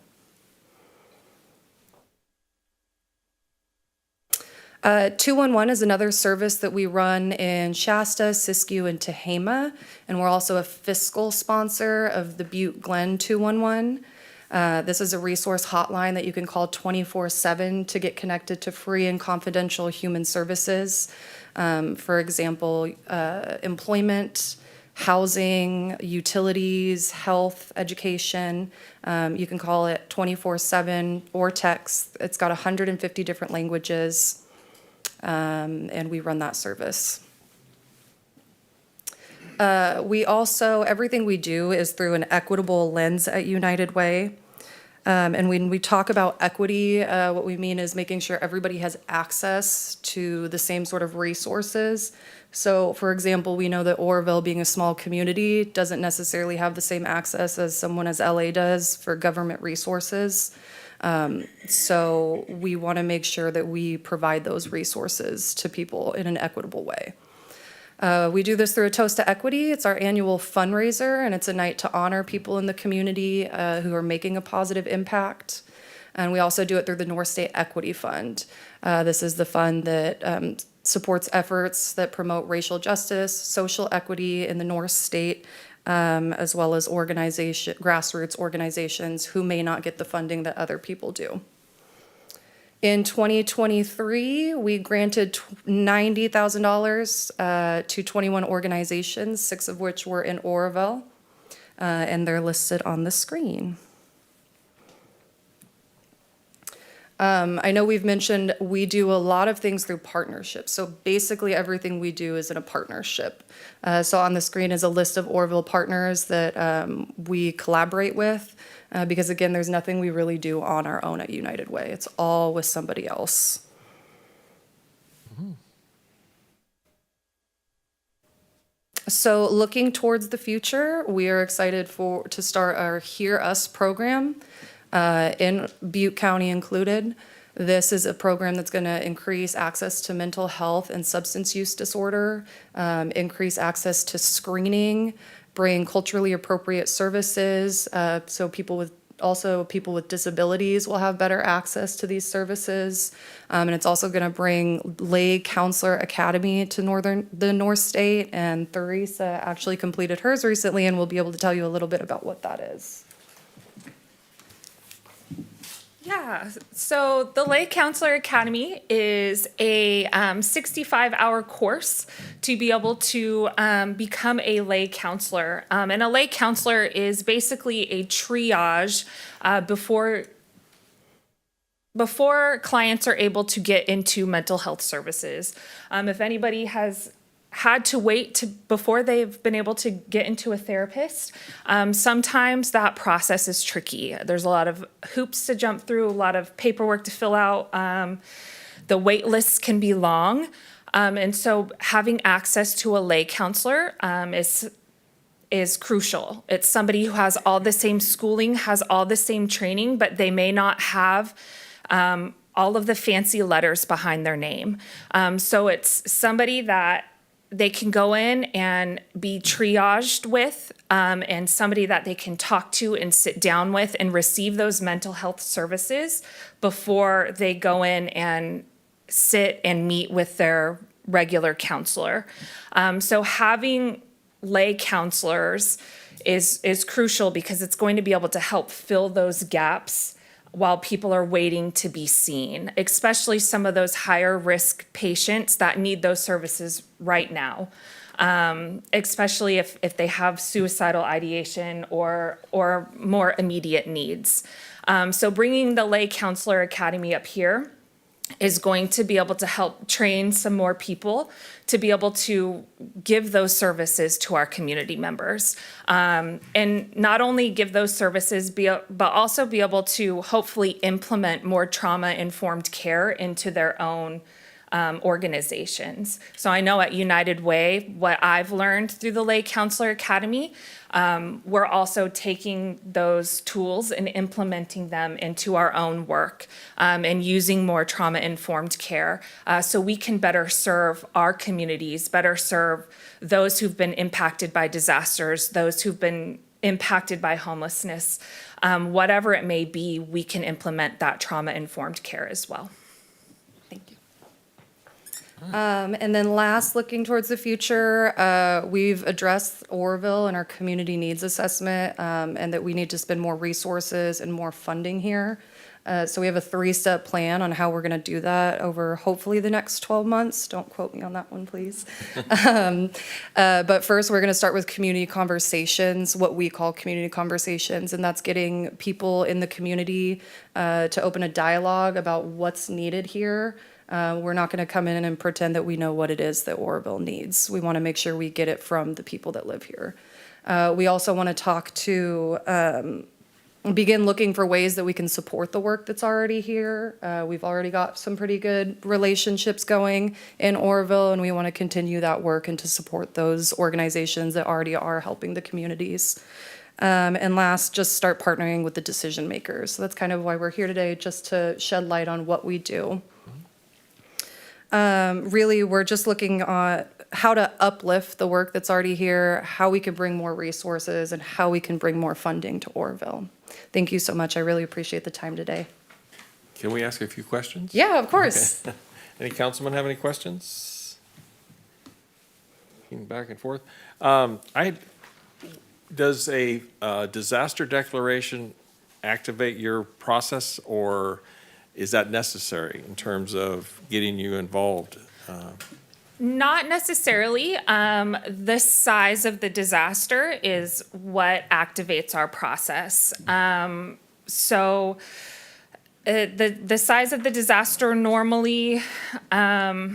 211 is another service that we run in Shasta, Siskiyou, and Tehama, and we're also a fiscal sponsor of the Butte Glen 211. This is a resource hotline that you can call 24/7 to get connected to free and confidential human services. For example, employment, housing, utilities, health, education. You can call it 24/7 or text. It's got 150 different languages, and we run that service. We also, everything we do is through an equitable lens at United Way. And when we talk about equity, what we mean is making sure everybody has access to the same sort of resources. So, for example, we know that Oroville, being a small community, doesn't necessarily have the same access as someone as LA does for government resources. So we want to make sure that we provide those resources to people in an equitable way. We do this through a Toast to Equity. It's our annual fundraiser, and it's a night to honor people in the community who are making a positive impact. And we also do it through the North State Equity Fund. This is the fund that supports efforts that promote racial justice, social equity in the North State, as well as grassroots organizations who may not get the funding that other people do. In 2023, we granted $90,000 to 21 organizations, 6 of which were in Oroville, and they're listed on the screen. I know we've mentioned we do a lot of things through partnerships. So basically everything we do is in a partnership. So on the screen is a list of Oroville partners that we collaborate with. Because again, there's nothing we really do on our own at United Way. It's all with somebody else. So looking towards the future, we are excited to start our Hear Us program in Butte County included. This is a program that's going to increase access to mental health and substance use disorder, increase access to screening, bring culturally appropriate services, so people with disabilities will have better access to these services. And it's also going to bring Lay Counselor Academy to the North State, and Theresa actually completed hers recently and will be able to tell you a little bit about what that is. Yeah, so the Lay Counselor Academy is a 65-hour course to be able to become a lay counselor. And a lay counselor is basically a triage before clients are able to get into mental health services. If anybody has had to wait before they've been able to get into a therapist, sometimes that process is tricky. There's a lot of hoops to jump through, a lot of paperwork to fill out. The wait lists can be long. And so having access to a lay counselor is crucial. It's somebody who has all the same schooling, has all the same training, but they may not have all of the fancy letters behind their name. So it's somebody that they can go in and be triaged with, and somebody that they can talk to and sit down with and receive those mental health services before they go in and sit and meet with their regular counselor. So having lay counselors is crucial because it's going to be able to help fill those gaps while people are waiting to be seen, especially some of those higher risk patients that need those services right now, especially if they have suicidal ideation or more immediate needs. So bringing the Lay Counselor Academy up here is going to be able to help train some more people to be able to give those services to our community members. And not only give those services, but also be able to hopefully implement more trauma-informed care into their own organizations. So I know at United Way, what I've learned through the Lay Counselor Academy, we're also taking those tools and implementing them into our own work, and using more trauma-informed care, so we can better serve our communities, better serve those who've been impacted by disasters, those who've been impacted by homelessness. Whatever it may be, we can implement that trauma-informed care as well. And then last, looking towards the future, we've addressed Oroville and our community needs assessment, and that we need to spend more resources and more funding here. So we have a 3-step plan on how we're going to do that over hopefully the next 12 months. Don't quote me on that one, please. But first, we're going to start with community conversations, what we call community conversations, and that's getting people in the community to open a dialogue about what's needed here. We're not going to come in and pretend that we know what it is that Oroville needs. We want to make sure we get it from the people that live here. We also want to talk to, begin looking for ways that we can support the work that's already here. We've already got some pretty good relationships going in Oroville, and we want to continue that work and to support those organizations that already are helping the communities. And last, just start partnering with the decision makers. So that's kind of why we're here today, just to shed light on what we do. Really, we're just looking at how to uplift the work that's already here, how we can bring more resources, and how we can bring more funding to Oroville. Thank you so much. I really appreciate the time today. Can we ask a few questions? Yeah, of course. Okay. Any councilmen have any questions? Looking back and forth. Does a disaster declaration activate your process, or is that necessary in terms of getting you involved? Not necessarily. The size of the disaster is what activates our process. So the size of the disaster normally, a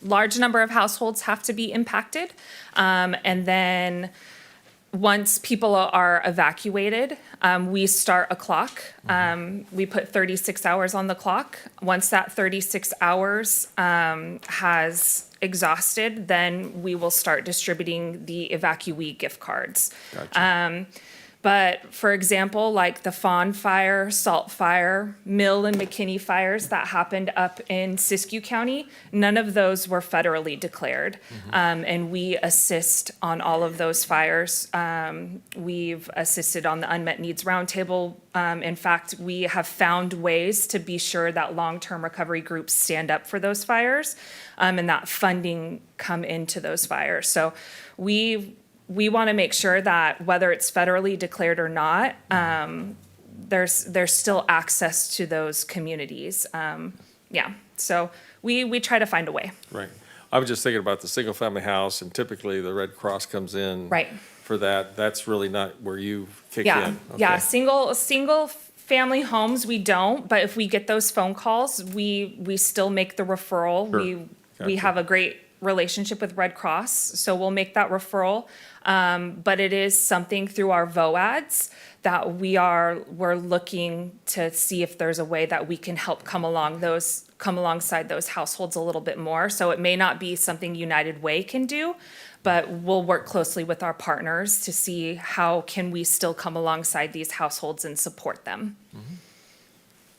large number of households have to be impacted. And then once people are evacuated, we start a clock. We put 36 hours on the clock. Once that 36 hours has exhausted, then we will start distributing the evacuee gift cards. Gotcha. But for example, like the Fawn Fire, Salt Fire, Mill and McKinney fires that happened up in Siskiyou County, none of those were federally declared. And we assist on all of those fires. We've assisted on the Unmet Needs Roundtable. In fact, we have found ways to be sure that long-term recovery groups stand up for those fires, and that funding come into those fires. So we want to make sure that whether it's federally declared or not, there's still access to those communities. Yeah, so we try to find a way. Right. I was just thinking about the single-family house, and typically the Red Cross comes in. Right. For that. That's really not where you kick Yeah, in. yeah, Okay. single family homes, we don't, but if we get those phone calls, we still make the referral. Sure. We Gotcha. have a great relationship with Red Cross, so we'll make that referral. But it is something through our VOADs that we're looking to see if there's a way that we can help come alongside those households a little bit more. So it may not be something United Way can do, but we'll work closely with our partners to see how can we still come alongside these households and support them.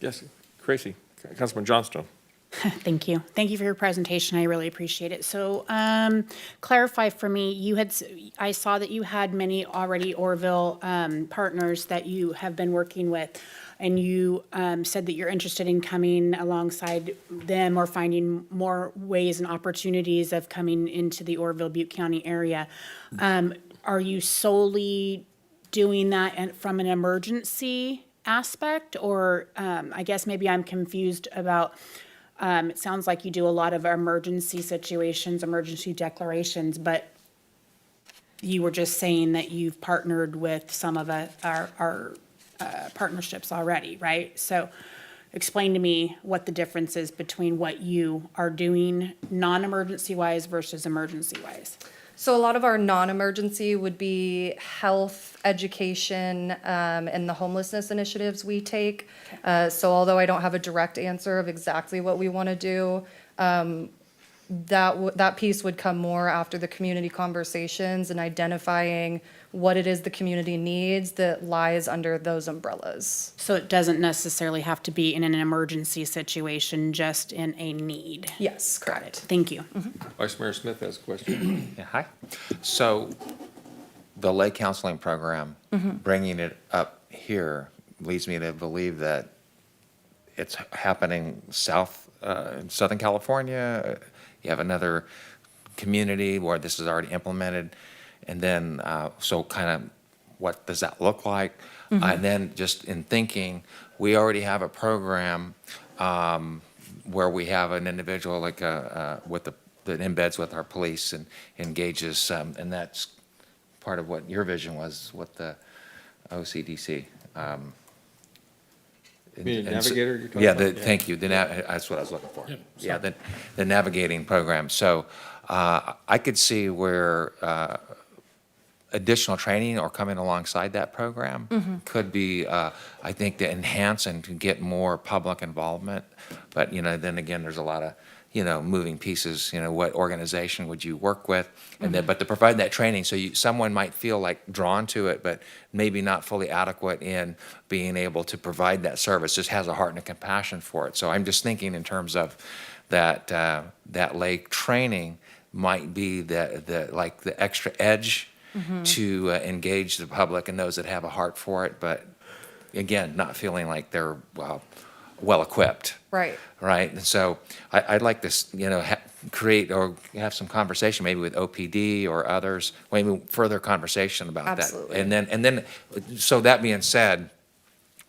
Yes, Tracy, Councilman Johnstone. Thank you. Thank you for your presentation. I really appreciate it. So, clarify for me, I saw that you had many already Oroville partners that you have been working with, and you said that you're interested in coming alongside them or finding more ways and opportunities of coming into the Oroville Butte County area. Are you solely doing that from an emergency aspect, or I guess maybe I'm confused about. It sounds like you do a lot of emergency situations, emergency declarations, but you were just saying that you've partnered with some of our partnerships already, right? So explain to me what the difference is between what you are doing non-emergency wise versus emergency wise. So a lot of our non-emergency would be health, education, and the homelessness initiatives we take. So although I don't have a direct answer of exactly what we want to do, that piece would come more after the community conversations and identifying what it is the community needs that lies under those umbrellas. So it doesn't necessarily have to be in an emergency situation, just in a need. Yes, Got it. Thank you. Vice Mayor Smith has a question. Yeah, hi. So the lay counseling program, bringing it up here leads me to believe that it's happening in Southern California. You have another community where this is already implemented. And then, so kind of what does that look like? And then just in thinking, we already have a program where we have an individual like that embeds with our police and engages, and that's part of what your vision was with the OCDC. Navigator you're talking Yeah, about? thank you. That's what I was looking for. Yep, Yeah, the navigating program. So I could see where additional training or coming alongside that program could be, I think, to enhance and to get more public involvement. But, then again, there's a lot of, moving pieces. What organization would you work with? And then, but to provide that training, so someone might feel like drawn to it, but maybe not fully adequate in being able to provide that service, just has a heart and a compassion for it. So I'm just thinking in terms of that lay training might be the extra edge to engage the public and those that have a heart for it, but again, not feeling like they're well-equipped. Right. Right? And so I'd like this, create or have some conversation maybe with OPD or others, maybe further conversation about that. Absolutely. And then, so that being said,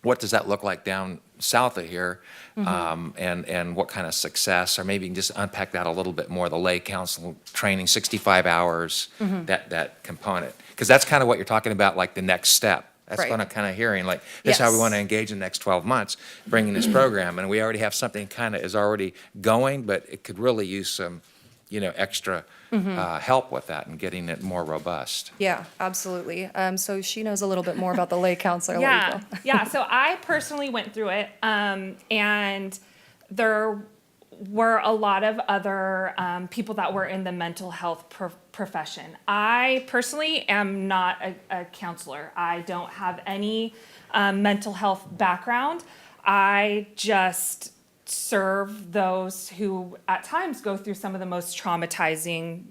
what does that look like down south of here? And what kind of success, or maybe you can just unpack that a little bit more, the lay council training, 65 hours, that component. Because that's kind of what you're talking about, like the next step. That's Right. what I'm kind of hearing, like, this is how we Yes. want to engage in the next 12 months, bringing this program. And we already have something kind of is already going, but it could really use some, extra help with that and getting it more robust. Yeah, absolutely. So she knows a little bit more about the lay council. I'll let you Yeah, go. yeah. So I personally went through it, and there were a lot of other people that were in the mental health profession. I personally am not a counselor. I don't have any mental health background. I just serve those who at times go through some of the most traumatizing,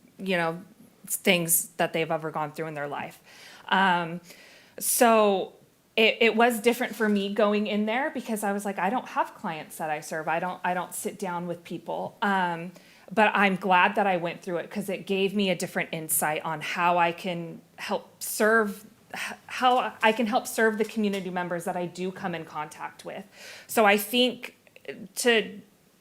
things that they've ever gone through in their life. So it was different for me going in there because I was like, I don't have clients that I serve. I don't sit down with people. But I'm glad that I went through it because it gave me a different insight on how I can help serve the community members that I do come in contact with. So I think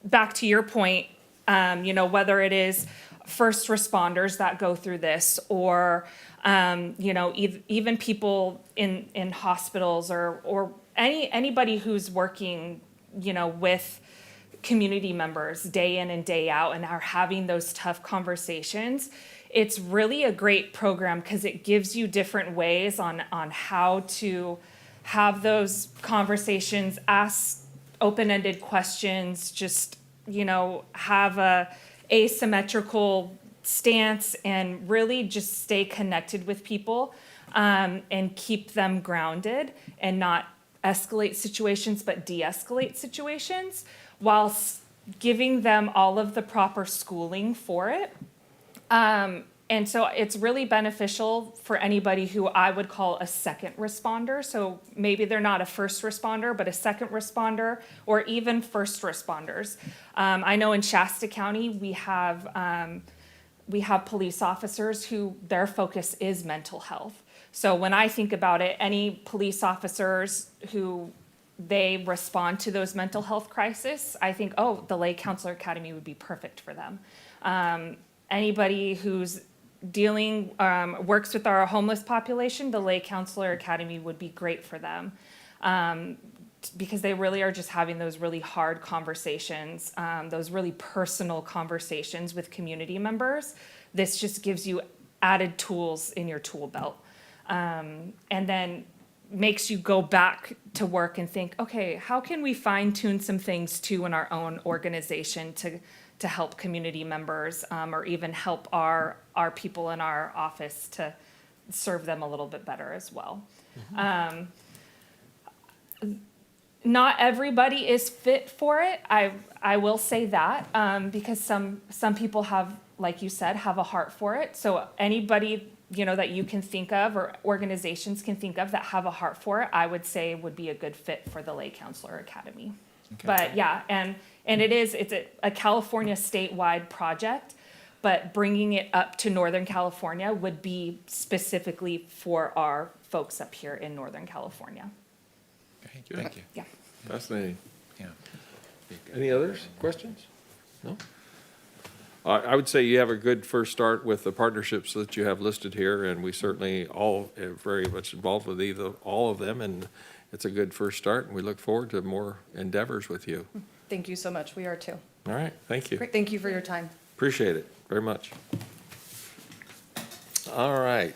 back to your point, whether it is first responders that go through this or even people in hospitals or anybody who's working, with community members day in and day out and are having those tough conversations. It's really a great program because it gives you different ways on how to have those conversations, ask open-ended questions, just, have a asymmetrical stance and really just stay connected with people and keep them grounded and not escalate situations but de-escalate situations while giving them all of the proper schooling for it. And so it's really beneficial for anybody who I would call a second responder. So maybe they're not a first responder, but a second responder or even first responders. I know in Shasta County, we have police officers who their focus is mental health. So when I think about it, any police officers who they respond to those mental health crises, I think, oh, the Lay Counselor Academy would be perfect for them. Anybody who's works with our homeless population, the Lay Counselor Academy would be great for them. Because they really are just having those really hard conversations, those really personal conversations with community members. This just gives you added tools in your tool belt. And then makes you go back to work and think, okay, how can we fine tune some things too in our own organization to help community members or even help our people in our office to serve them a little bit better as well. Not everybody is fit for it. I will say that because some people have, like you said, have a heart for it. So anybody that you can think of or organizations can think of that have a heart for it, I would say would be a good fit for the Lay Counselor Academy. Okay. But yeah, and it's a California statewide project, but bringing it up to Northern California would be specifically for our folks up here in Northern California. Okay, thank you. Yeah. Fascinating. Yeah. Any others, questions? No? I would say you have a good first start with the partnerships that you have listed here, and we certainly all are very much involved with all of them, and it's a good first start, and we look forward to more endeavors with you. Thank you so much. We are too. All right, thank you. Great. Thank you for your time. Appreciate it very much. All right.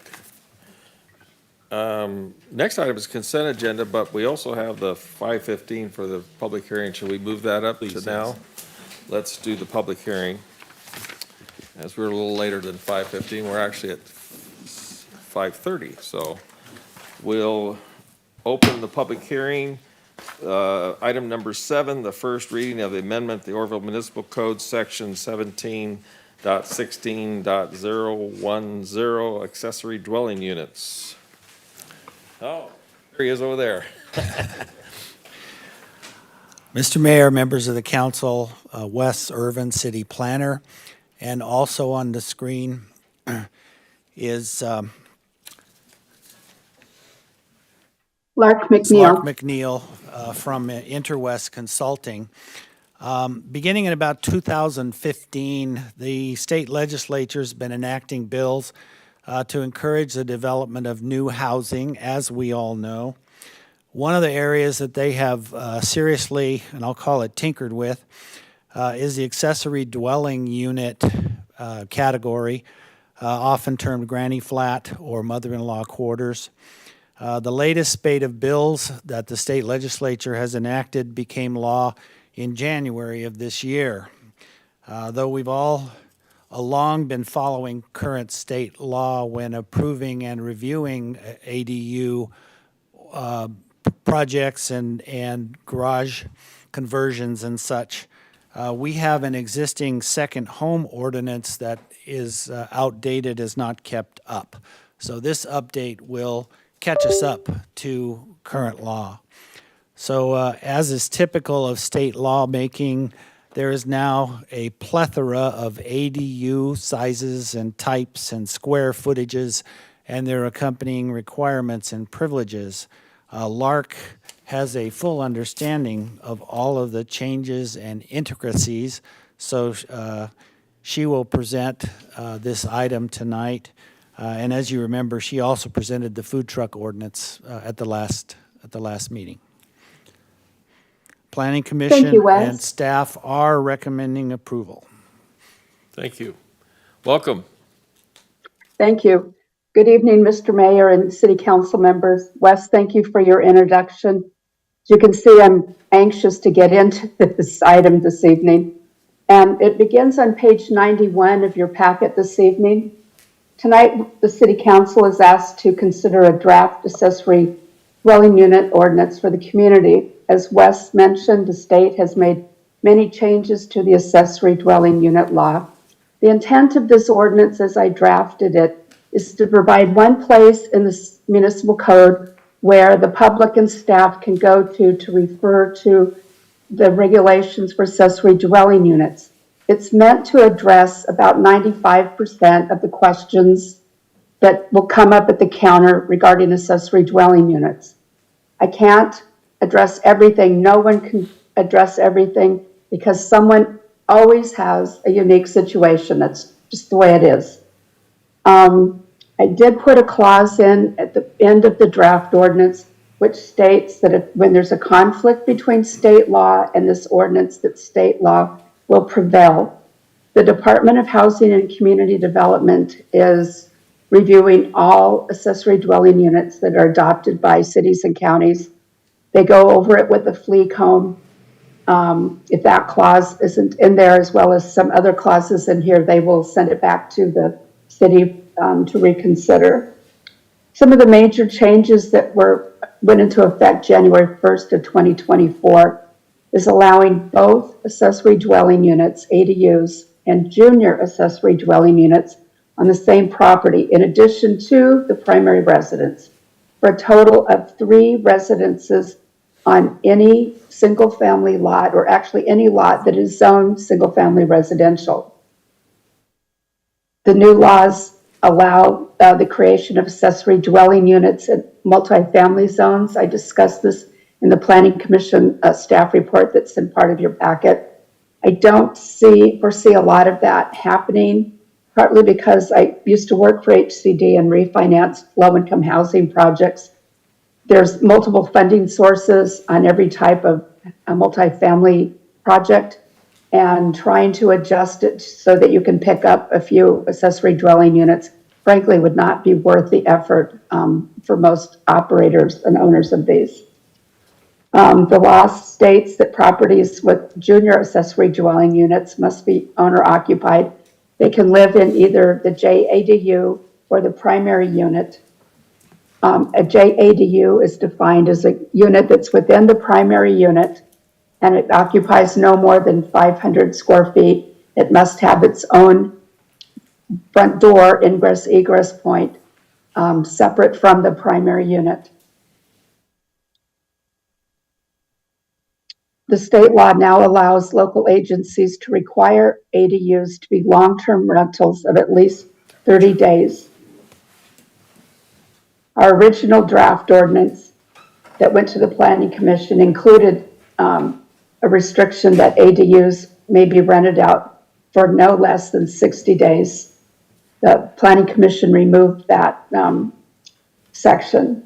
Next item is consent agenda, but we also have the 5:15 for the public hearing. Should we move that up to now? Let's do the public hearing. As we're a little later than 5:15, we're actually at 5:30. So we'll open the public hearing. Item number 7, the first reading of the amendment, the Oroville Municipal Code, Section 17.16.010, accessory dwelling units. Oh, there he is over there. Mr. Mayor, members of the council, Wes Irvin, city planner, and also on the screen is Lark Clark McNeil. McNeil from Interwest Consulting. Beginning in about 2015, the state legislature's been enacting bills to encourage the development of new housing, as we all know. One of the areas that they have seriously, and I'll call it tinkered with, is the accessory dwelling unit category, often termed granny flat or mother-in-law quarters. The latest spate of bills that the state legislature has enacted became law in January of this year. Though we've all along been following current state law when approving and reviewing ADU projects and garage conversions and such, we have an existing second home ordinance that is outdated, is not kept up. So this update will catch us up to current law. So as is typical of state lawmaking, there is now a plethora of ADU sizes and types and square footages and their accompanying requirements and privileges. Lark has a full understanding of all of the changes and intricacies, so she will present this item tonight. And as you remember, she also presented the food truck ordinance at the last meeting. Planning Commission you, Wes. and staff are recommending approval. Thank you. Welcome. Thank you. Good evening, Mr. Mayor and City Council members. Wes, thank you for your introduction. As you can see, I'm anxious to get into this item this evening. And it begins on page 91 of your packet this evening. Tonight, the City Council is asked to consider a draft accessory dwelling unit ordinance for the community. As Wes mentioned, the state has made many changes to the accessory dwelling unit law. The intent of this ordinance, as I drafted it, is to provide one place in the municipal code where the public and staff can go to refer to the regulations for accessory dwelling units. It's meant to address about 95% of the questions that will come up at the counter regarding accessory dwelling units. I can't address everything. No one can address everything because someone always has a unique situation. That's just the way it is. I did put a clause in at the end of the draft ordinance which states that when there's a conflict between state law and this ordinance, that state law will prevail. The Department of Housing and Community Development is reviewing all accessory dwelling units that are adopted by cities and counties. They go over it with a flea comb. If that clause isn't in there, as well as some other clauses in here, they will send it back to the city to reconsider. Some of the major changes that went into effect January 1st of 2024 is allowing both accessory dwelling units, ADUs, and junior accessory dwelling units on the same property, in addition to the primary residence, for a total of 3 residences on any single-family lot, or actually any lot that is zoned single-family residential. The new laws allow the creation of accessory dwelling units at multifamily zones. I discussed this in the Planning Commission staff report that's in part of your packet. I don't foresee a lot of that happening, partly because I used to work for HCD and refinance low-income housing projects. There's multiple funding sources on every type of a multifamily project, and trying to adjust it so that you can pick up a few accessory dwelling units, frankly, would not be worth the effort for most operators and owners of these. The law states that properties with junior accessory dwelling units must be owner occupied. They can live in either the JADU or the primary unit. A JADU is defined as a unit that's within the primary unit, and it occupies no more than 500 square feet. It must have its own front door, ingress, egress point, separate from the primary unit. the state law now allows local agencies to require ADUs to be long-term rentals of at least 30 days. Our original draft ordinance that went to the Planning Commission included a restriction that ADUs may be rented out for no less than 60 days. The Planning Commission removed that section.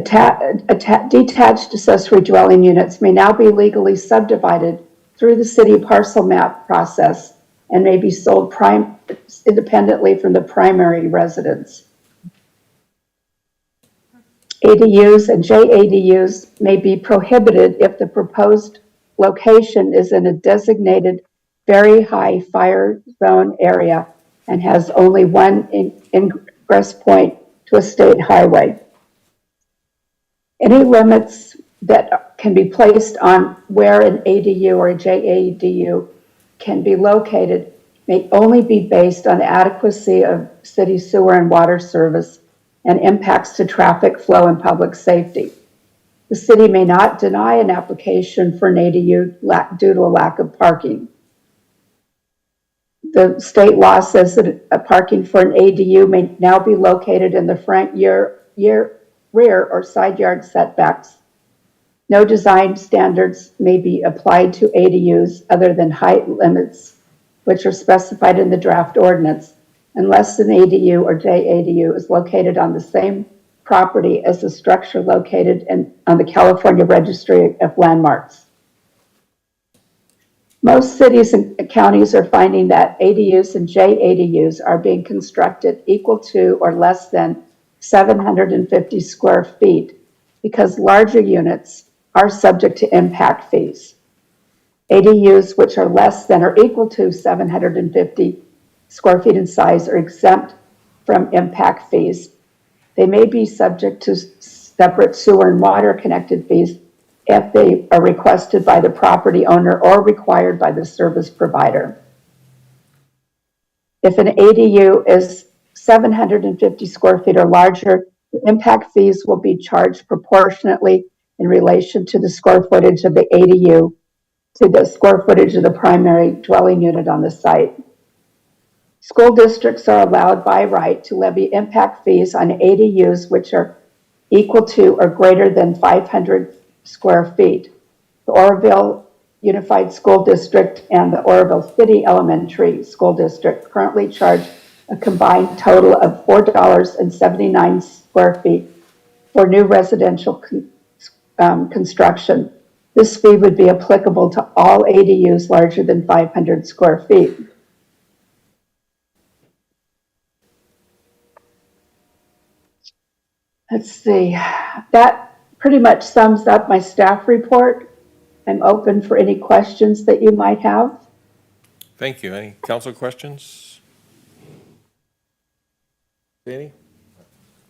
Detached accessory dwelling units may now be legally subdivided through the city parcel map process and may be sold independently from the primary residence. ADUs and JADUs may be prohibited if the proposed location is in a designated very high fire zone area and has only one ingress point to a state highway. Any limits that can be placed on where an ADU or a JADU can be located may only be based on the adequacy of city sewer and water service and impacts to traffic flow and public safety. The city may not deny an application for an ADU due to a lack of parking. The state law says that a parking for an ADU may now be located in the front rear or side yard setbacks. No design standards may be applied to ADUs other than height limits, which are specified in the draft ordinance, unless an ADU or JADU is located on the same property as the structure located on the California Registry of Landmarks. Most cities and counties are finding that ADUs and JADUs are being constructed equal to or less than 750 square feet because larger units are subject to impact fees. ADUs which are less than or equal to 750 square feet in size are exempt from impact fees. They may be subject to separate sewer and water connected fees if they are requested by the property owner or required by the service provider. If an ADU is 750 square feet or larger, the impact fees will be charged proportionately in relation to the square footage of the ADU to the square footage of the primary dwelling unit on the site. School districts are allowed by right to levy impact fees on ADUs which are equal to or greater than 500 square feet. The Oroville Unified School District and the Oroville City Elementary School District currently charge a combined total of $4.79 square feet for new residential construction. This fee would be applicable to all ADUs larger than 500 square feet. Let's see, that pretty much sums up my staff report. I'm open for any questions that you might have. Thank you. Any council questions? Danny?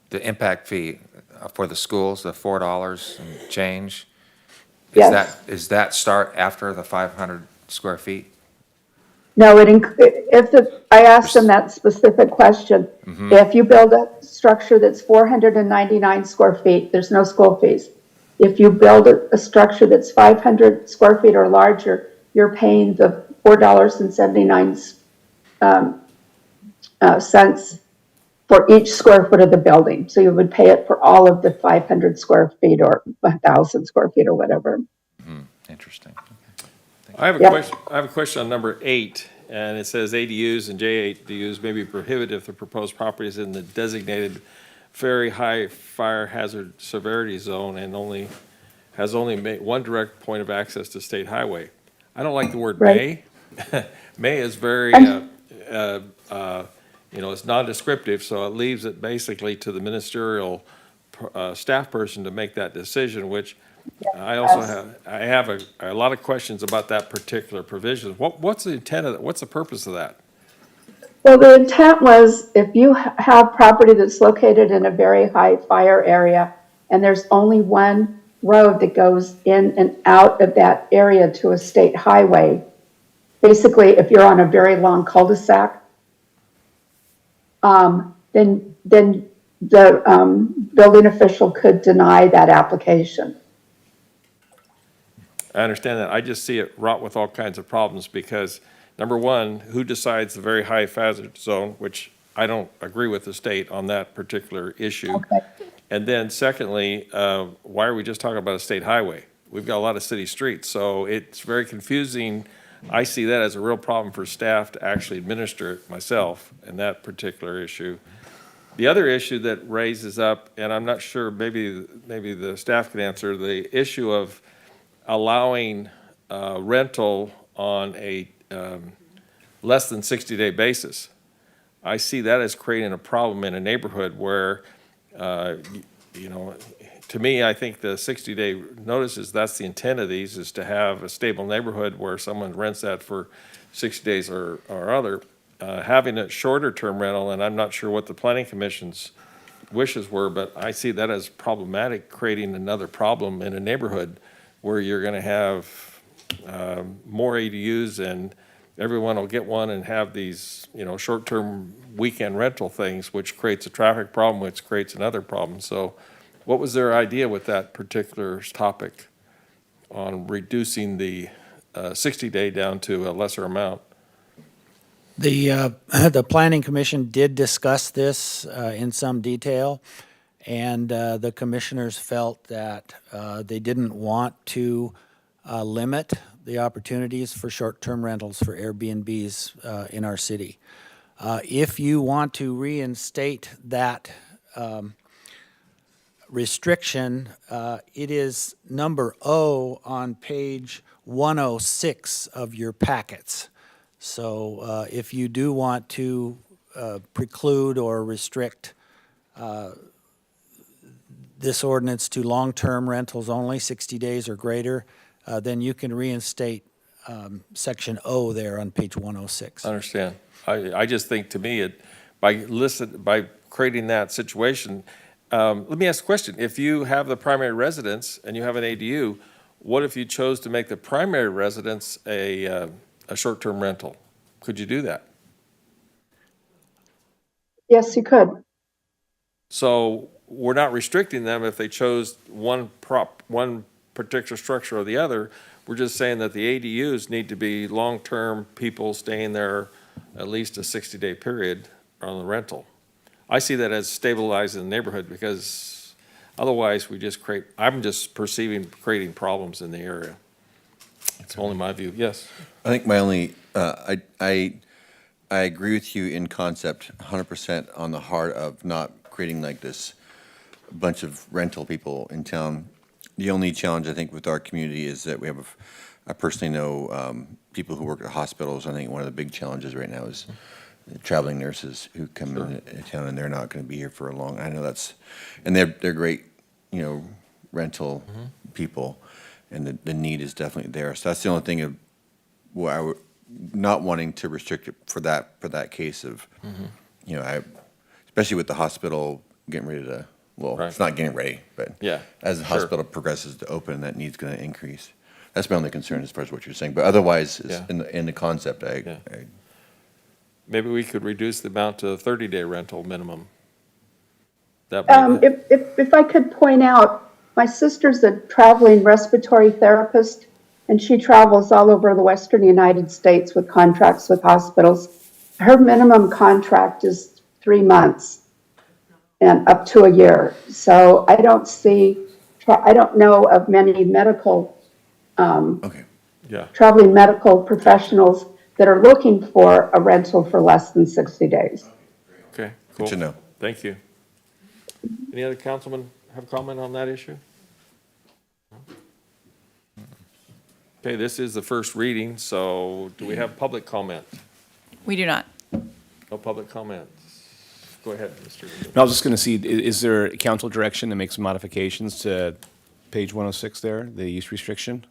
The impact fee for the schools, the $4 and change, Yes. is that start after the 500 square feet? No, I asked them that specific question. If you build a structure that's 499 square feet, there's no school fees. If you build a structure that's 500 square feet or larger, you're paying the $4.79 cents for each square foot of the building. So you would pay it for all of the 500 square feet or 1,000 square feet or whatever. Interesting. I have a Yep. question. I have a question on number 8, and it says ADUs and JADUs may be prohibited if the proposed property is in the designated very high fire hazard severity zone and has only one direct point of access to state highway. I don't like the word Right. may. May is very, it's non-descriptive, so it leaves it basically to the ministerial staff person to make that decision, which I also have a lot of questions about that particular provision. What's the intent of that? What's the purpose of that? Well, the intent was if you have property that's located in a very high fire area and there's only one road that goes in and out of that area to a state highway, basically if you're on a very long cul-de-sac, then the building official could deny that application. I understand that. I just see it wrought with all kinds of problems because, number one, who decides the very high hazard zone, which I don't agree with the state on that particular issue. Okay. And then secondly, why are we just talking about a state highway? We've got a lot of city streets, so it's very confusing. I see that as a real problem for staff to actually administer it myself in that particular issue. The other issue that raises up, and I'm not sure, maybe the staff can answer, the issue of allowing rental on a less than 60-day basis. I see that as creating a problem in a neighborhood where, you know, to me, I think the 60-day notices, that's the intent of these, is to have a stable neighborhood where someone rents that for 60 days or other. Having a shorter term rental, and I'm not sure what the planning commission's wishes were, but I see that as problematic, creating another problem in a neighborhood where you're gonna have more ADUs and everyone will get one and have these, you know, short-term weekend rental things, which creates a traffic problem, which creates another problem. So what was their idea with that particular topic on reducing the 60-day down to a lesser amount? The Planning Commission did discuss this in some detail, and the commissioners felt that they didn't want to limit the opportunities for short-term rentals for Airbnbs in our city. If you want to reinstate that restriction, it is number O on page 106 of your packets. So if you do want to preclude or restrict this ordinance to long-term rentals only, 60 days or greater, then you can reinstate section O there on page 106. I understand. I just think, to me, by creating that situation, let me ask a question. If you have the primary residence and you have an ADU, what if you chose to make the primary residence a short-term rental? Could you do that? Yes, you could. So we're not restricting them if they chose one particular structure or the other. We're just saying that the ADUs need to be long-term people staying there at least a 60-day period on the rental. I see that as stabilizing the neighborhood because otherwise I'm just perceiving creating problems in the area. It's only my view. Yes? I think my only, I agree with you in concept 100% on the heart of not creating like this bunch of rental people in town. The only challenge I think with our community is that we have, I personally know people who work at hospitals. I think one of the big challenges right now is traveling nurses who come in town and they're not going to be here for a long. I know that's, and they're great, you know, rental people, and the need is definitely there. So that's the only thing of where I would not wanting to restrict it for that case of, you know, especially with the hospital getting ready to. Well, it's not getting ready, but as the hospital progresses to open, that need's going to increase. That's my only concern as far as what you're saying. But otherwise, in the concept, Maybe we could reduce the amount to a 30-day rental minimum. If I could point out, my sister's a traveling respiratory therapist, and she travels all over the western United States with contracts with hospitals. Her minimum contract is 3 months and up to a year. So I don't know of many medical, traveling medical professionals that are looking for a rental for less than 60 days. Okay, cool. Good to know. Thank you. Any other councilmen have a comment on that issue? Okay, this is the first reading, so do we have public comment? We do not. No public comments. Go ahead, Mr. I was just going to see, is there council direction to make some modifications to page 106 there, the use restriction?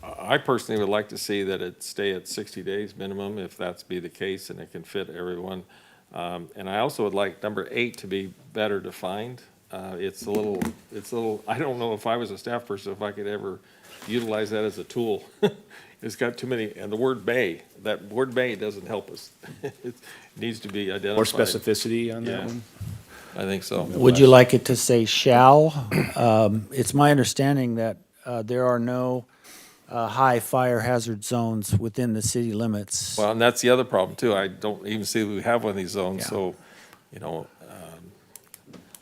I personally would like to see that it stay at 60 days minimum, if that's be the case, and it can fit everyone. And I also would like number 8 to be better defined. It's a little, I don't know if I was a staff person, if I could ever utilize that as a tool. It's got too many, and the word may, that word may doesn't help us. It needs to be identified. More specificity on that one? I think so. Would you like it to say shall? It's my understanding that there are no high fire hazard zones within the city limits. Well, and that's the other problem too. I don't even see we have one of these zones, Yeah. so, you know,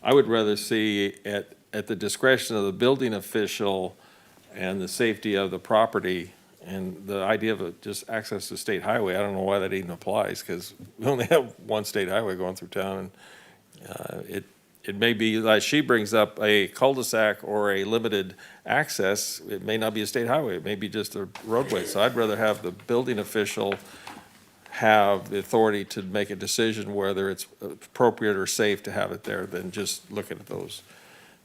I would rather see at the discretion of the building official and the safety of the property and the idea of just access to state highway. I don't know why that even applies, because we only have one state highway going through town. And it may be, like she brings up, a cul-de-sac or a limited access. It may not be a state highway. It may be just a roadway. So I'd rather have the building official have the authority to make a decision whether it's appropriate or safe to have it there than just looking at those.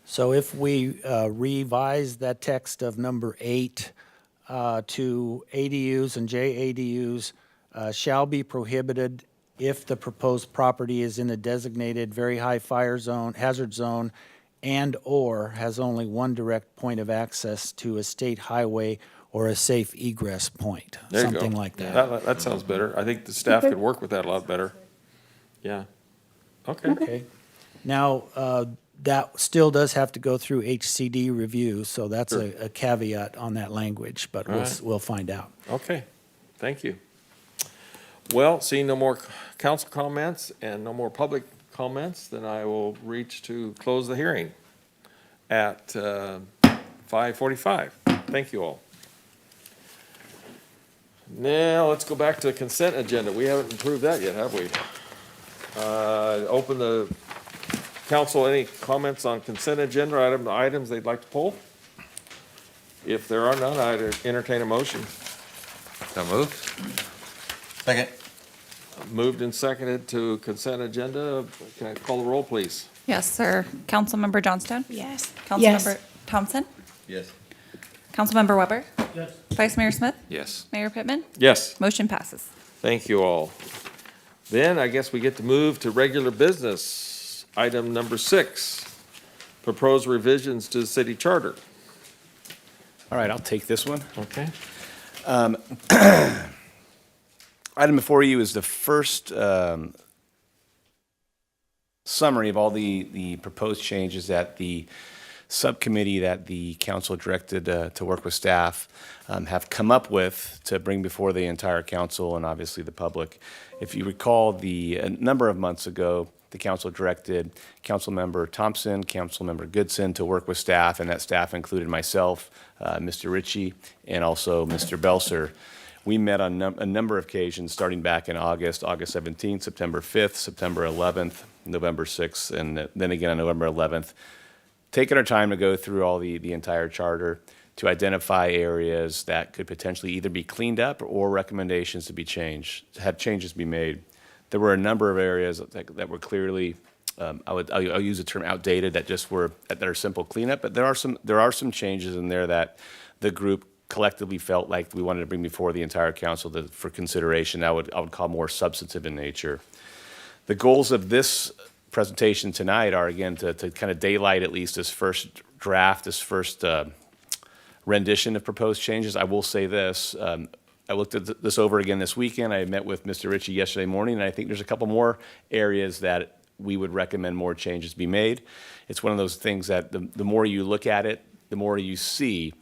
So if we revise that text of number 8 to ADUs and JADUs shall be prohibited if the proposed property is in a designated very high fire zone, hazard zone, and/or has only one direct point of access to a state highway or a safe egress point, There you go. something like that. That sounds better. I think the staff could work with that a lot better. Yeah. Okay. Okay. Now, that still does have to go through HCD review, so that's Sure. a caveat on that language, but we'll, All right. we'll find out. Okay, thank you. Well, seeing no more council comments and no more public comments, then I will reach to close the hearing at 5:45. Thank you all. Now, let's go back to the consent agenda. We haven't approved that yet, have we? Open the council, any comments on consent agenda items they'd like to pull? If there are none, I'd entertain a motion. So moved. Second. Moved and seconded to consent agenda. Can I call the roll, please? Yes, sir. Councilmember Johnstone? Yes. Councilmember Thompson? Yes. Councilmember Weber? Yes. Vice Mayor Smith? Yes. Mayor Pittman? Yes. Motion passes. Thank you all. Then I guess we get to move to regular business. Item number 6, proposed revisions to the city charter. All right, I'll take this one. Okay. Item before you is the first summary of all the proposed changes that the subcommittee that the council directed to work with staff have come up with to bring before the entire council and obviously the public. If you recall, a number of months ago, the council directed Councilmember Thompson, Councilmember Goodson to work with staff, and that staff included myself, Mr. Ritchie, and also Mr. Belser. We met on a number of occasions, starting back in August 17th, September 5th, September 11th, November 6th, and then again on November 11th, taking our time to go through all the entire charter to identify areas that could potentially either be cleaned up or recommendations to be changed, have changes be made. There were a number of areas that were clearly, I'll use the term outdated, that are simple cleanup, but there are some changes in there that the group collectively felt like we wanted to bring before the entire council for consideration. I would call more substantive in nature. The goals of this presentation tonight are, again, to kind of daylight at least this first draft, this first rendition of proposed changes. I will say this, I looked at this over again this weekend. I met with Mr. Ritchie yesterday morning, and I think there's a couple more areas that we would recommend more changes be made. It's one of those things that the more you look at it, the more you see.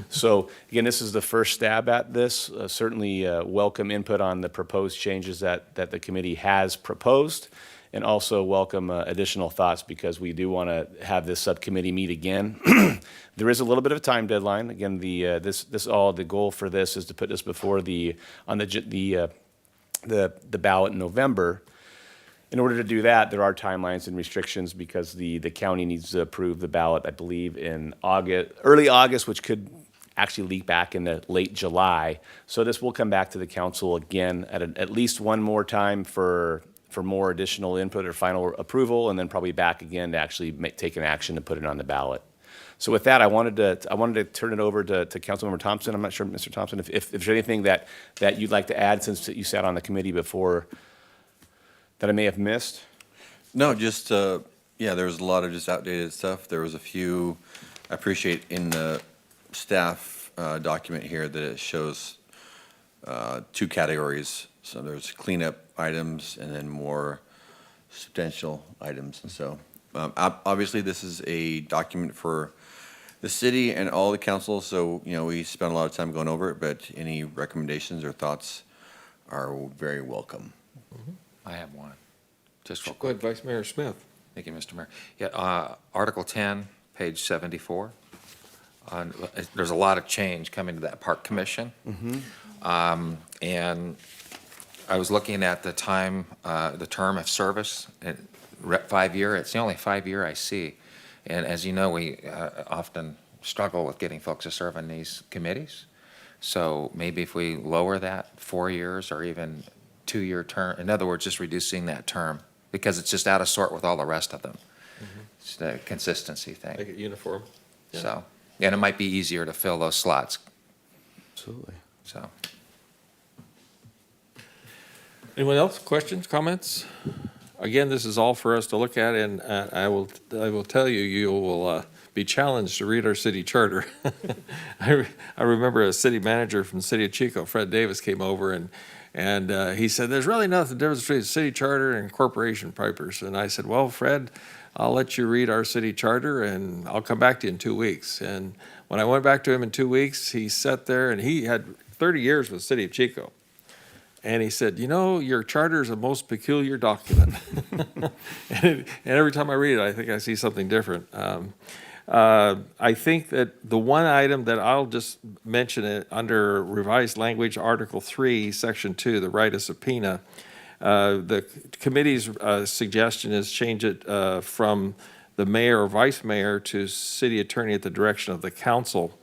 So again, this is the first stab at this. Certainly welcome input on the proposed changes that the committee has proposed, and also welcome additional thoughts, because we do want to have this subcommittee meet again. There is a little bit of a time deadline. Again, the goal for this is to put this before the ballot in November. In order to do that, there are timelines and restrictions, because the county needs to approve the ballot, I believe, in early August, which could actually leak back into late July. So this will come back to the council again at least one more time for more additional input or final approval, and then probably back again to actually take an action to put it on the ballot. So with that, I wanted to turn it over to Councilmember Thompson. I'm not sure, Mr. Thompson, if there's anything that you'd like to add, since you sat on the committee before, that I may have missed? No, just, yeah, there was a lot of just outdated stuff. There was a few, I appreciate in the staff document here that it shows 2 categories. So there's cleanup items and then more substantial items. And so obviously this is a document for the city and all the council, so, we spent a lot of time going over it, but any recommendations or thoughts are very welcome. I have one, just real Go quick. ahead, Vice Mayor Smith. Thank you, Mr. Mayor. Yeah, Article 10, page 74. There's a lot of change coming to that Park Commission. And I was looking at the term of service, 5 year. It's the only 5 year I see. And as you know, we often struggle with getting folks to serve on these committees. So maybe if we lower that 4 years or even 2 year term, in other words, just reducing that term, because it's just out of sort with all the rest of them. It's a consistency thing. Make it uniform. Yeah. So, and it might be easier to fill those slots. Absolutely. So, Anyone else? Questions, comments? Again, this is all for us to look at, and I will tell you, you will be challenged to read our city charter. I remember a city manager from the city of Chico, Fred Davis, came over and he said, "There's really nothing difference between the city charter and corporation papers." And I said, "Well, Fred, I'll let you read our city charter and I'll come back to you in 2 weeks." And when I went back to him in 2 weeks, he sat there and he had 30 years with the city of Chico. And he said, "Your charter is a most peculiar document." and every time I read it, I think I see something different. I think that the one item that I'll just mention it under revised language, Article 3, Section 2, the right of subpoena. The committee's suggestion is change it from the mayor or vice mayor to city attorney at the direction of the council.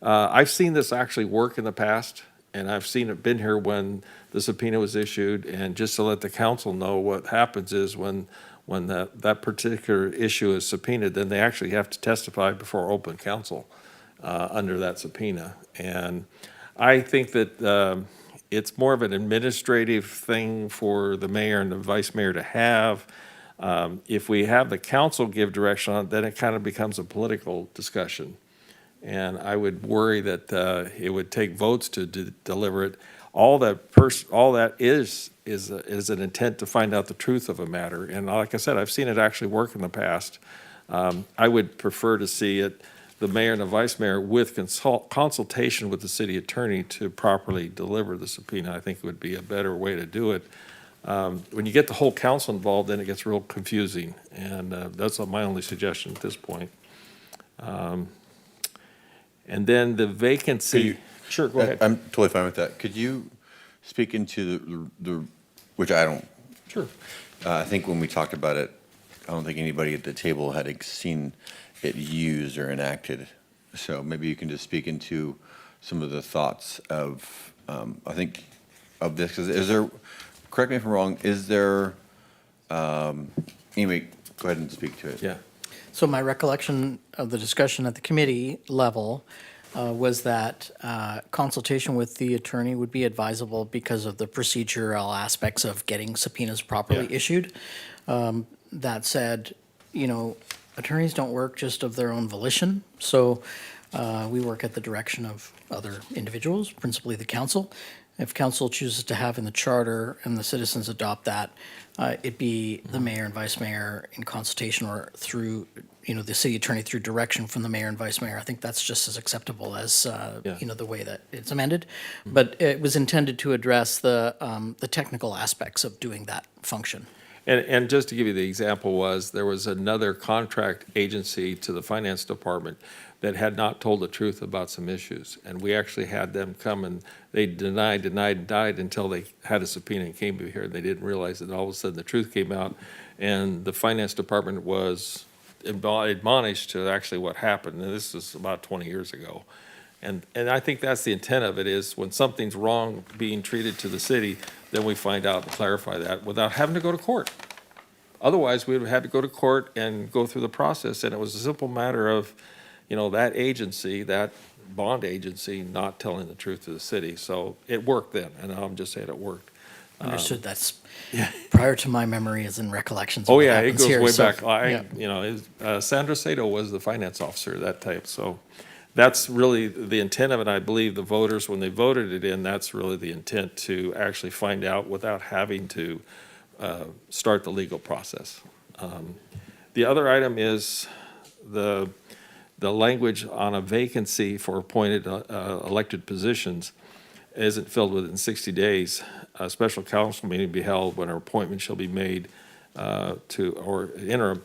I've seen this actually work in the past, and I've seen it been here when the subpoena was issued. And just to let the council know, what happens is when that particular issue is subpoenaed, then they actually have to testify before open council under that subpoena. And I think that it's more of an administrative thing for the mayor and the vice mayor to have. If we have the council give direction on it, then it kind of becomes a political discussion. And I would worry that it would take votes to deliver it. All that is an intent to find out the truth of a matter. And like I said, I've seen it actually work in the past. I would prefer to see it, the mayor and the vice mayor, with consultation with the city attorney to properly deliver the subpoena. I think it would be a better way to do it. When you get the whole council involved, then it gets real confusing. And that's my only suggestion at this point. And then the vacancy. Sure, go ahead. I'm totally fine with that. Could you speak into the which I don't. Sure. I think when we talked about it, I don't think anybody at the table had seen it used or enacted. So maybe you can just speak into some of the thoughts of, I think, of this. Because is there, correct me if I'm wrong, is there, anyway, go ahead and speak to it. Yeah. So my recollection of the discussion at the committee level was that consultation with the attorney would be advisable because of the procedural aspects of getting subpoenas properly issued. That said, attorneys don't work just of their own volition. So we work at the direction of other individuals, principally the council. If council chooses to have in the charter and the citizens adopt that, it be the mayor and vice mayor in consultation or through, the city attorney through direction from the mayor and vice mayor. I think that's just as acceptable as, the way that it's amended. But it was intended to address the technical aspects of doing that function. And just to give you the example there was another contract agency to the finance department that had not told the truth about some issues. And we actually had them come and they denied until they had a subpoena and came here. They didn't realize that all of a sudden the truth came out and the finance department was admonished to actually what happened. And this was about 20 years ago. And I think that's the intent of it, is when something's wrong being treated to the city, then we find out and clarify that without having to go to court. Otherwise, we would have had to go to court and go through the process, and it was a simple matter of, that agency, that bond agency, not telling the truth to the city. So it worked then, and I'm just saying it worked. Understood. That's prior to my memories and recollections. Of Oh, what yeah, it happens goes here, way so, back. Sandra Sato was the finance officer, that type. So that's really the intent of it. I believe the voters, when they voted it in, that's really the intent, to actually find out without having to start the legal process. The other item is the the language on a vacancy for appointed elected positions isn't filled within 60 days, a special council meeting be held when an appointment shall be made or interim.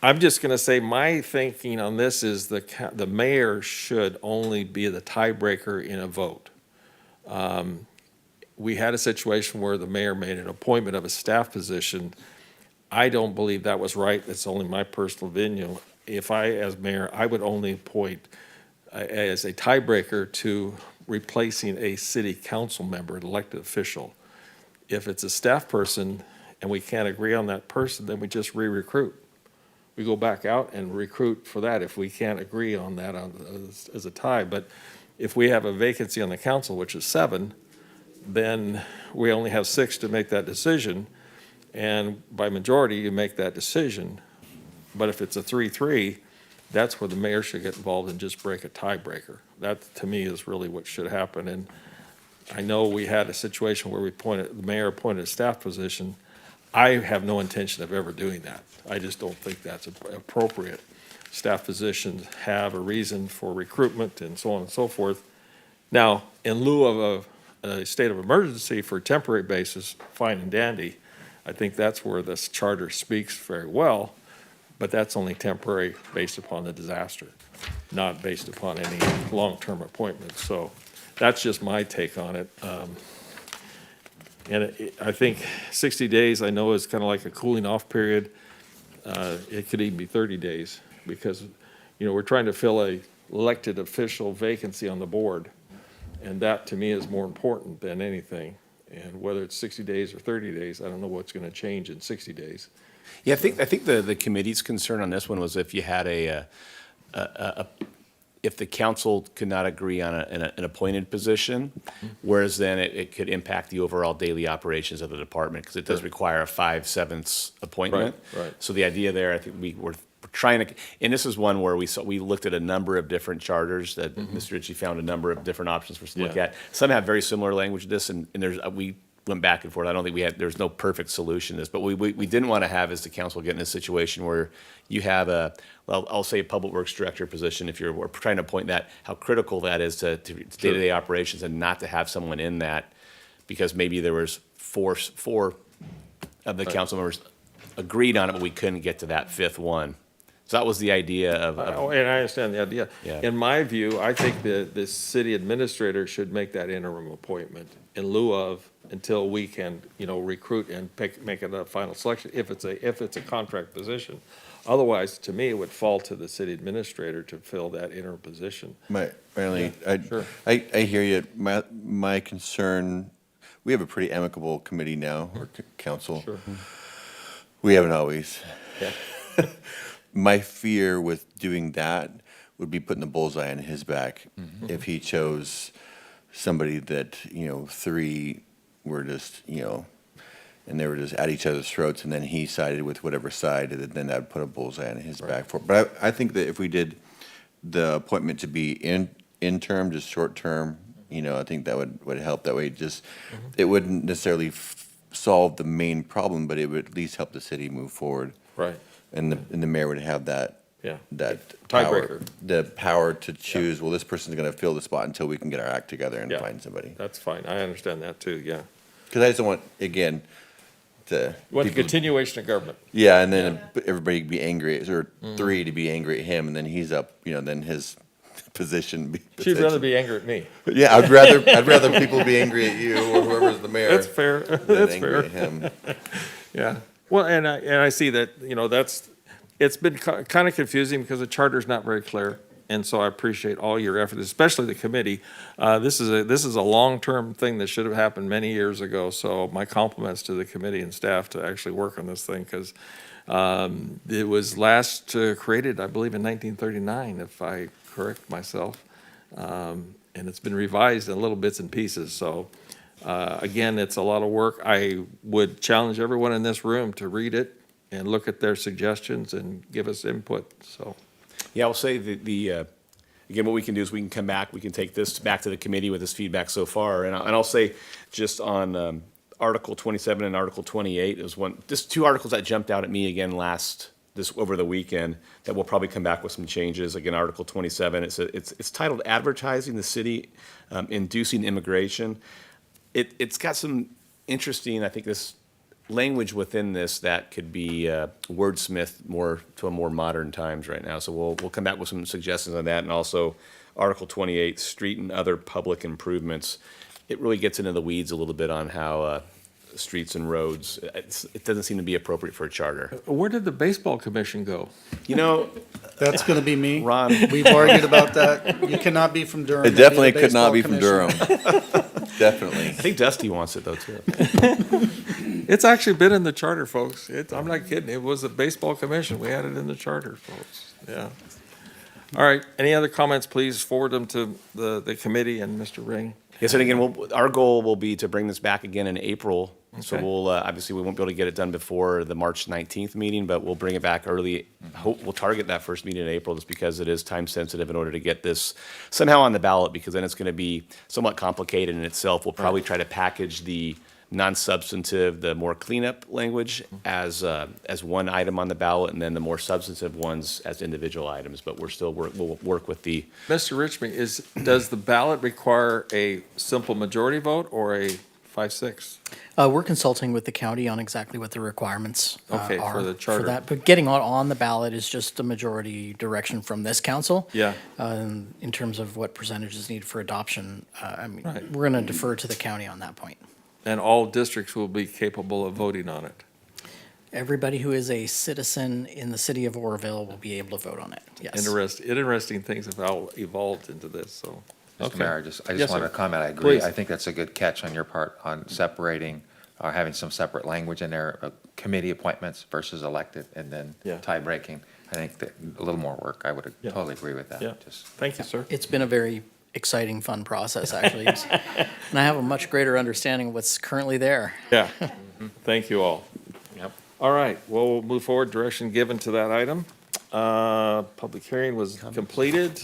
I'm just going to say my thinking on this is the mayor should only be the tiebreaker in a vote. We had a situation where the mayor made an appointment of a staff position. I don't believe that was right. That's only my personal opinion. If I, as mayor, I would only appoint as a tiebreaker to replacing a city council member, an elected official. If it's a staff person and we can't agree on that person, then we just re-recruit. We go back out and recruit for that if we can't agree on that as a tie. But if we have a vacancy on the council, which is 7, then we only have 6 to make that decision. And by majority, you make that decision. But if it's a 3-3, that's where the mayor should get involved and just break a tiebreaker. That, to me, is really what should happen. And I know we had a situation where the mayor appointed a staff position. I have no intention of ever doing that. I just don't think that's appropriate. Staff positions have a reason for recruitment and so on and so forth. Now, in lieu of a state of emergency for a temporary basis, fine and dandy. I think that's where this charter speaks very well, but that's only temporary based upon the disaster, not based upon any long-term appointments. So that's just my take on it. I think 60 days, I know, is kind of like a cooling off period. It could even be 30 days because, we're trying to fill a elected official vacancy on the board. And that, to me, is more important than anything. And whether it's 60 days or 30 days, I don't know what's going to change in 60 days. Yeah, I think the committee's concern on this one was if you had if the council could not agree on an appointed position, whereas then it could impact the overall daily operations of the department, because it does require a 5/7 appointment. Right. So the idea there, I think we were trying to, and this is one where we looked at a number of different charters that Mr. Ritchie found a number of different options for us to look at. Some have very similar language to this, and we went back and forth. I don't think there's no perfect solution to this, but we didn't want to have as the council get in a situation where you have I'll say a public works director position, if we're trying to appoint that, how critical that is to day-to-day operations, and not to have someone in that because maybe there was four of the council members agreed on it, but we couldn't get to that 5th one. So that was the idea of. And I understand the idea. Yeah. In my view, I think the city administrator should make that interim appointment in lieu of until we can, recruit and make it a final selection if it's a contract position. Otherwise, to me, it would fall to the city administrator to fill that interim position. Sure. I hear you. My concern, we have a pretty amicable committee now, or council. Sure. We haven't always. Yeah. My fear with doing that would be putting the bullseye on his back if he chose somebody that, 3 were just, and they were just at each other's throats, and then he sided with whatever side, and then that would put a bullseye on his back for. But I think that if we did the appointment to be interim, just short term, I think that would help. That way, it wouldn't necessarily solve the main problem, but it would at least help the city move forward. Right. And the mayor would have that Tiebreaker. the power to choose, well, this person's going to fill the spot until we can get our act together and find somebody. That's fine. I understand that too, yeah. Because I just don't want, again, You want the continuation of government. Yeah, and then everybody be angry, or 3 to be angry at him, and then he's up, then his position. She'd rather be angry at me. Yeah, I'd rather people be angry at you or whoever's the mayor. That's fair. That's fair. At him. Yeah. Well, and I see that, it's been kind of confusing because the charter's not very clear. And so I appreciate all your efforts, especially the committee. This is a long-term thing that should have happened many years ago. So my compliments to the committee and staff to actually work on this thing, because it was last created, I believe, in 1939, if I correct myself. And it's been revised in little bits and pieces. So again, it's a lot of work. I would challenge everyone in this room to read it and look at their suggestions and give us input. So. Yeah, I'll say again, what we can do is we can come back, we can take this back to the committee with this feedback so far. And I'll say just on Article 27 and Article 28, there's just 2 articles that jumped out at me again last this over the weekend that we'll probably come back with some changes. Again, Article 27, it's titled Advertising the City Inducing Immigration. It's got some interesting, I think, this language within this that could be wordsmithed more to a more modern times right now. So we'll come back with some suggestions on that. And also Article 28, Street and Other Public Improvements. It really gets into the weeds a little bit on how streets and roads, it doesn't seem to be appropriate for a charter. Where did the baseball commission go? You know, That's going to be me. Ron, We've argued about that. You cannot be from Durham. It to be definitely the could not baseball be from commissioner. Durham. Definitely. I think Dusty wants it though too. It's actually been in the charter, folks. I'm not kidding. It was a baseball commission. We had it in the charter, folks. Yeah. All right. Any other comments, please forward them to the committee and Mr. Ring. Yes, and again, our goal will be to bring this back again in April. So Okay. we'll, obviously, we won't be able to get it done before the March 19th meeting, but we'll bring it back early. We'll target that first meeting in April just because it is time sensitive in order to get this somehow on the ballot, because then it's going to be somewhat complicated in itself. We'll probably try to package the non-substantive, the more cleanup language as one item on the ballot, and then the more substantive ones as individual items. But we'll work with the. Mr. Richmond, does the ballot require a simple majority vote or a 5-6? We're consulting with the county on exactly what the requirements Okay, for are the charter. that. But getting on the ballot is just a majority direction from this council. Yeah. In terms of what percentage is needed for adoption, I mean, Right. we're going to defer to the county on that point. And all districts will be capable of voting on it. Everybody who is a citizen in the city of Oroville will be able to vote on it, yes. Interesting things have all evolved into this, so. Mr. Mayor, I just Yes, wanted sir. to comment, I agree. Please. I think that's a good catch on your part on separating, or having some separate language in there, committee appointments versus elected, and then Yeah. tie breaking. I think that a little more work, I would Yeah. totally agree with that. Yeah. Just- Thank you, sir. It's been a very exciting, fun process, actually. And I have a much greater understanding of what's currently there. Yeah. Thank you all. Yep. All right, well, we'll move forward, direction given to that item. Public hearing was completed.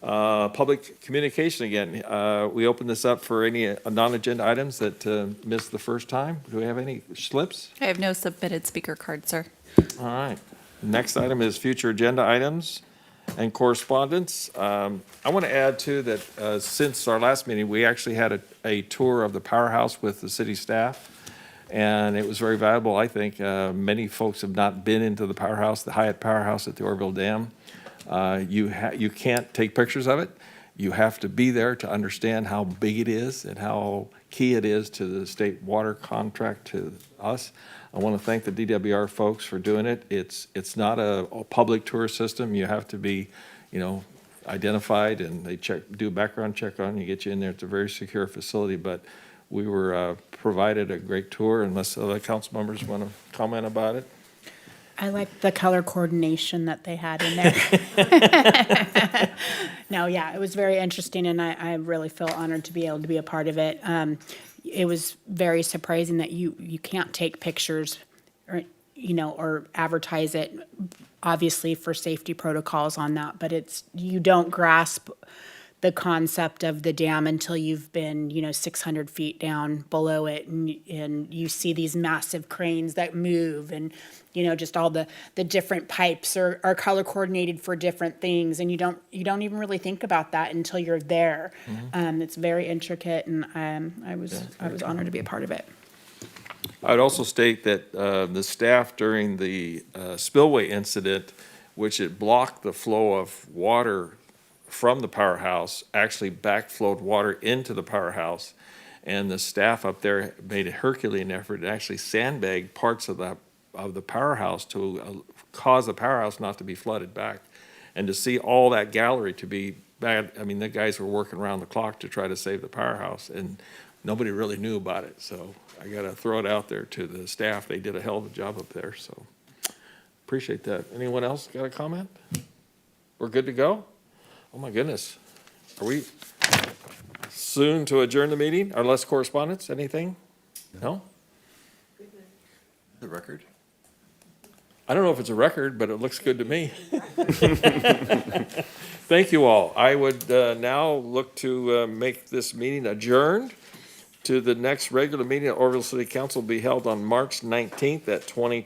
Public communication again. We open this up for any non-agenda items that missed the first time. Do we have any slips? I have no submitted speaker card, sir. All right. Next item is future agenda items and correspondence. I want to add too that since our last meeting, we actually had a tour of the powerhouse with the city staff. And it was very valuable, I think. Many folks have not been into the powerhouse, the Hyatt Powerhouse at the Oroville Dam. You can't take pictures of it. You have to be there to understand how big it is and how key it is to the state water contract to us. I want to thank the DWR folks for doing it. It's not a public tour system. You have to be, identified, and they do a background check on you, get you in there. It's a very secure facility, but we were provided a great tour. Unless other council members want to comment about it. I like the color coordination that they had in there. No, yeah, it was very interesting, and I really feel honored to be able to be a part of it. It was very surprising that you can't take pictures or advertise it, obviously for safety protocols on that, but you don't grasp the concept of the dam until you've been, 600 feet down below it, and you see these massive cranes that move, and just all the different pipes are color coordinated for different things, and you don't even really think about that until you're there. It's very intricate, and I was honored to be a part of it. I'd also state that the staff during the spillway incident, which it blocked the flow of water from the powerhouse, actually backflowed water into the powerhouse. And the staff up there made a Herculean effort and actually sandbagged parts of the powerhouse to cause the powerhouse not to be flooded back. And to see all that gallery to be bad, I mean, the guys were working around the clock to try to save the powerhouse, and nobody really knew about it. So I got to throw it out there to the staff. They did a hell of a job up there, so appreciate that. Anyone else got a comment? We're good to go? Oh, my goodness. Are we soon to adjourn the meeting? Or less correspondence? Anything? No? The record? I don't know if it's a record, but it looks good to me. Thank you all. I would now look to make this meeting adjourned to the next regular meeting of Oroville City Council will be held on March 19th at 2020.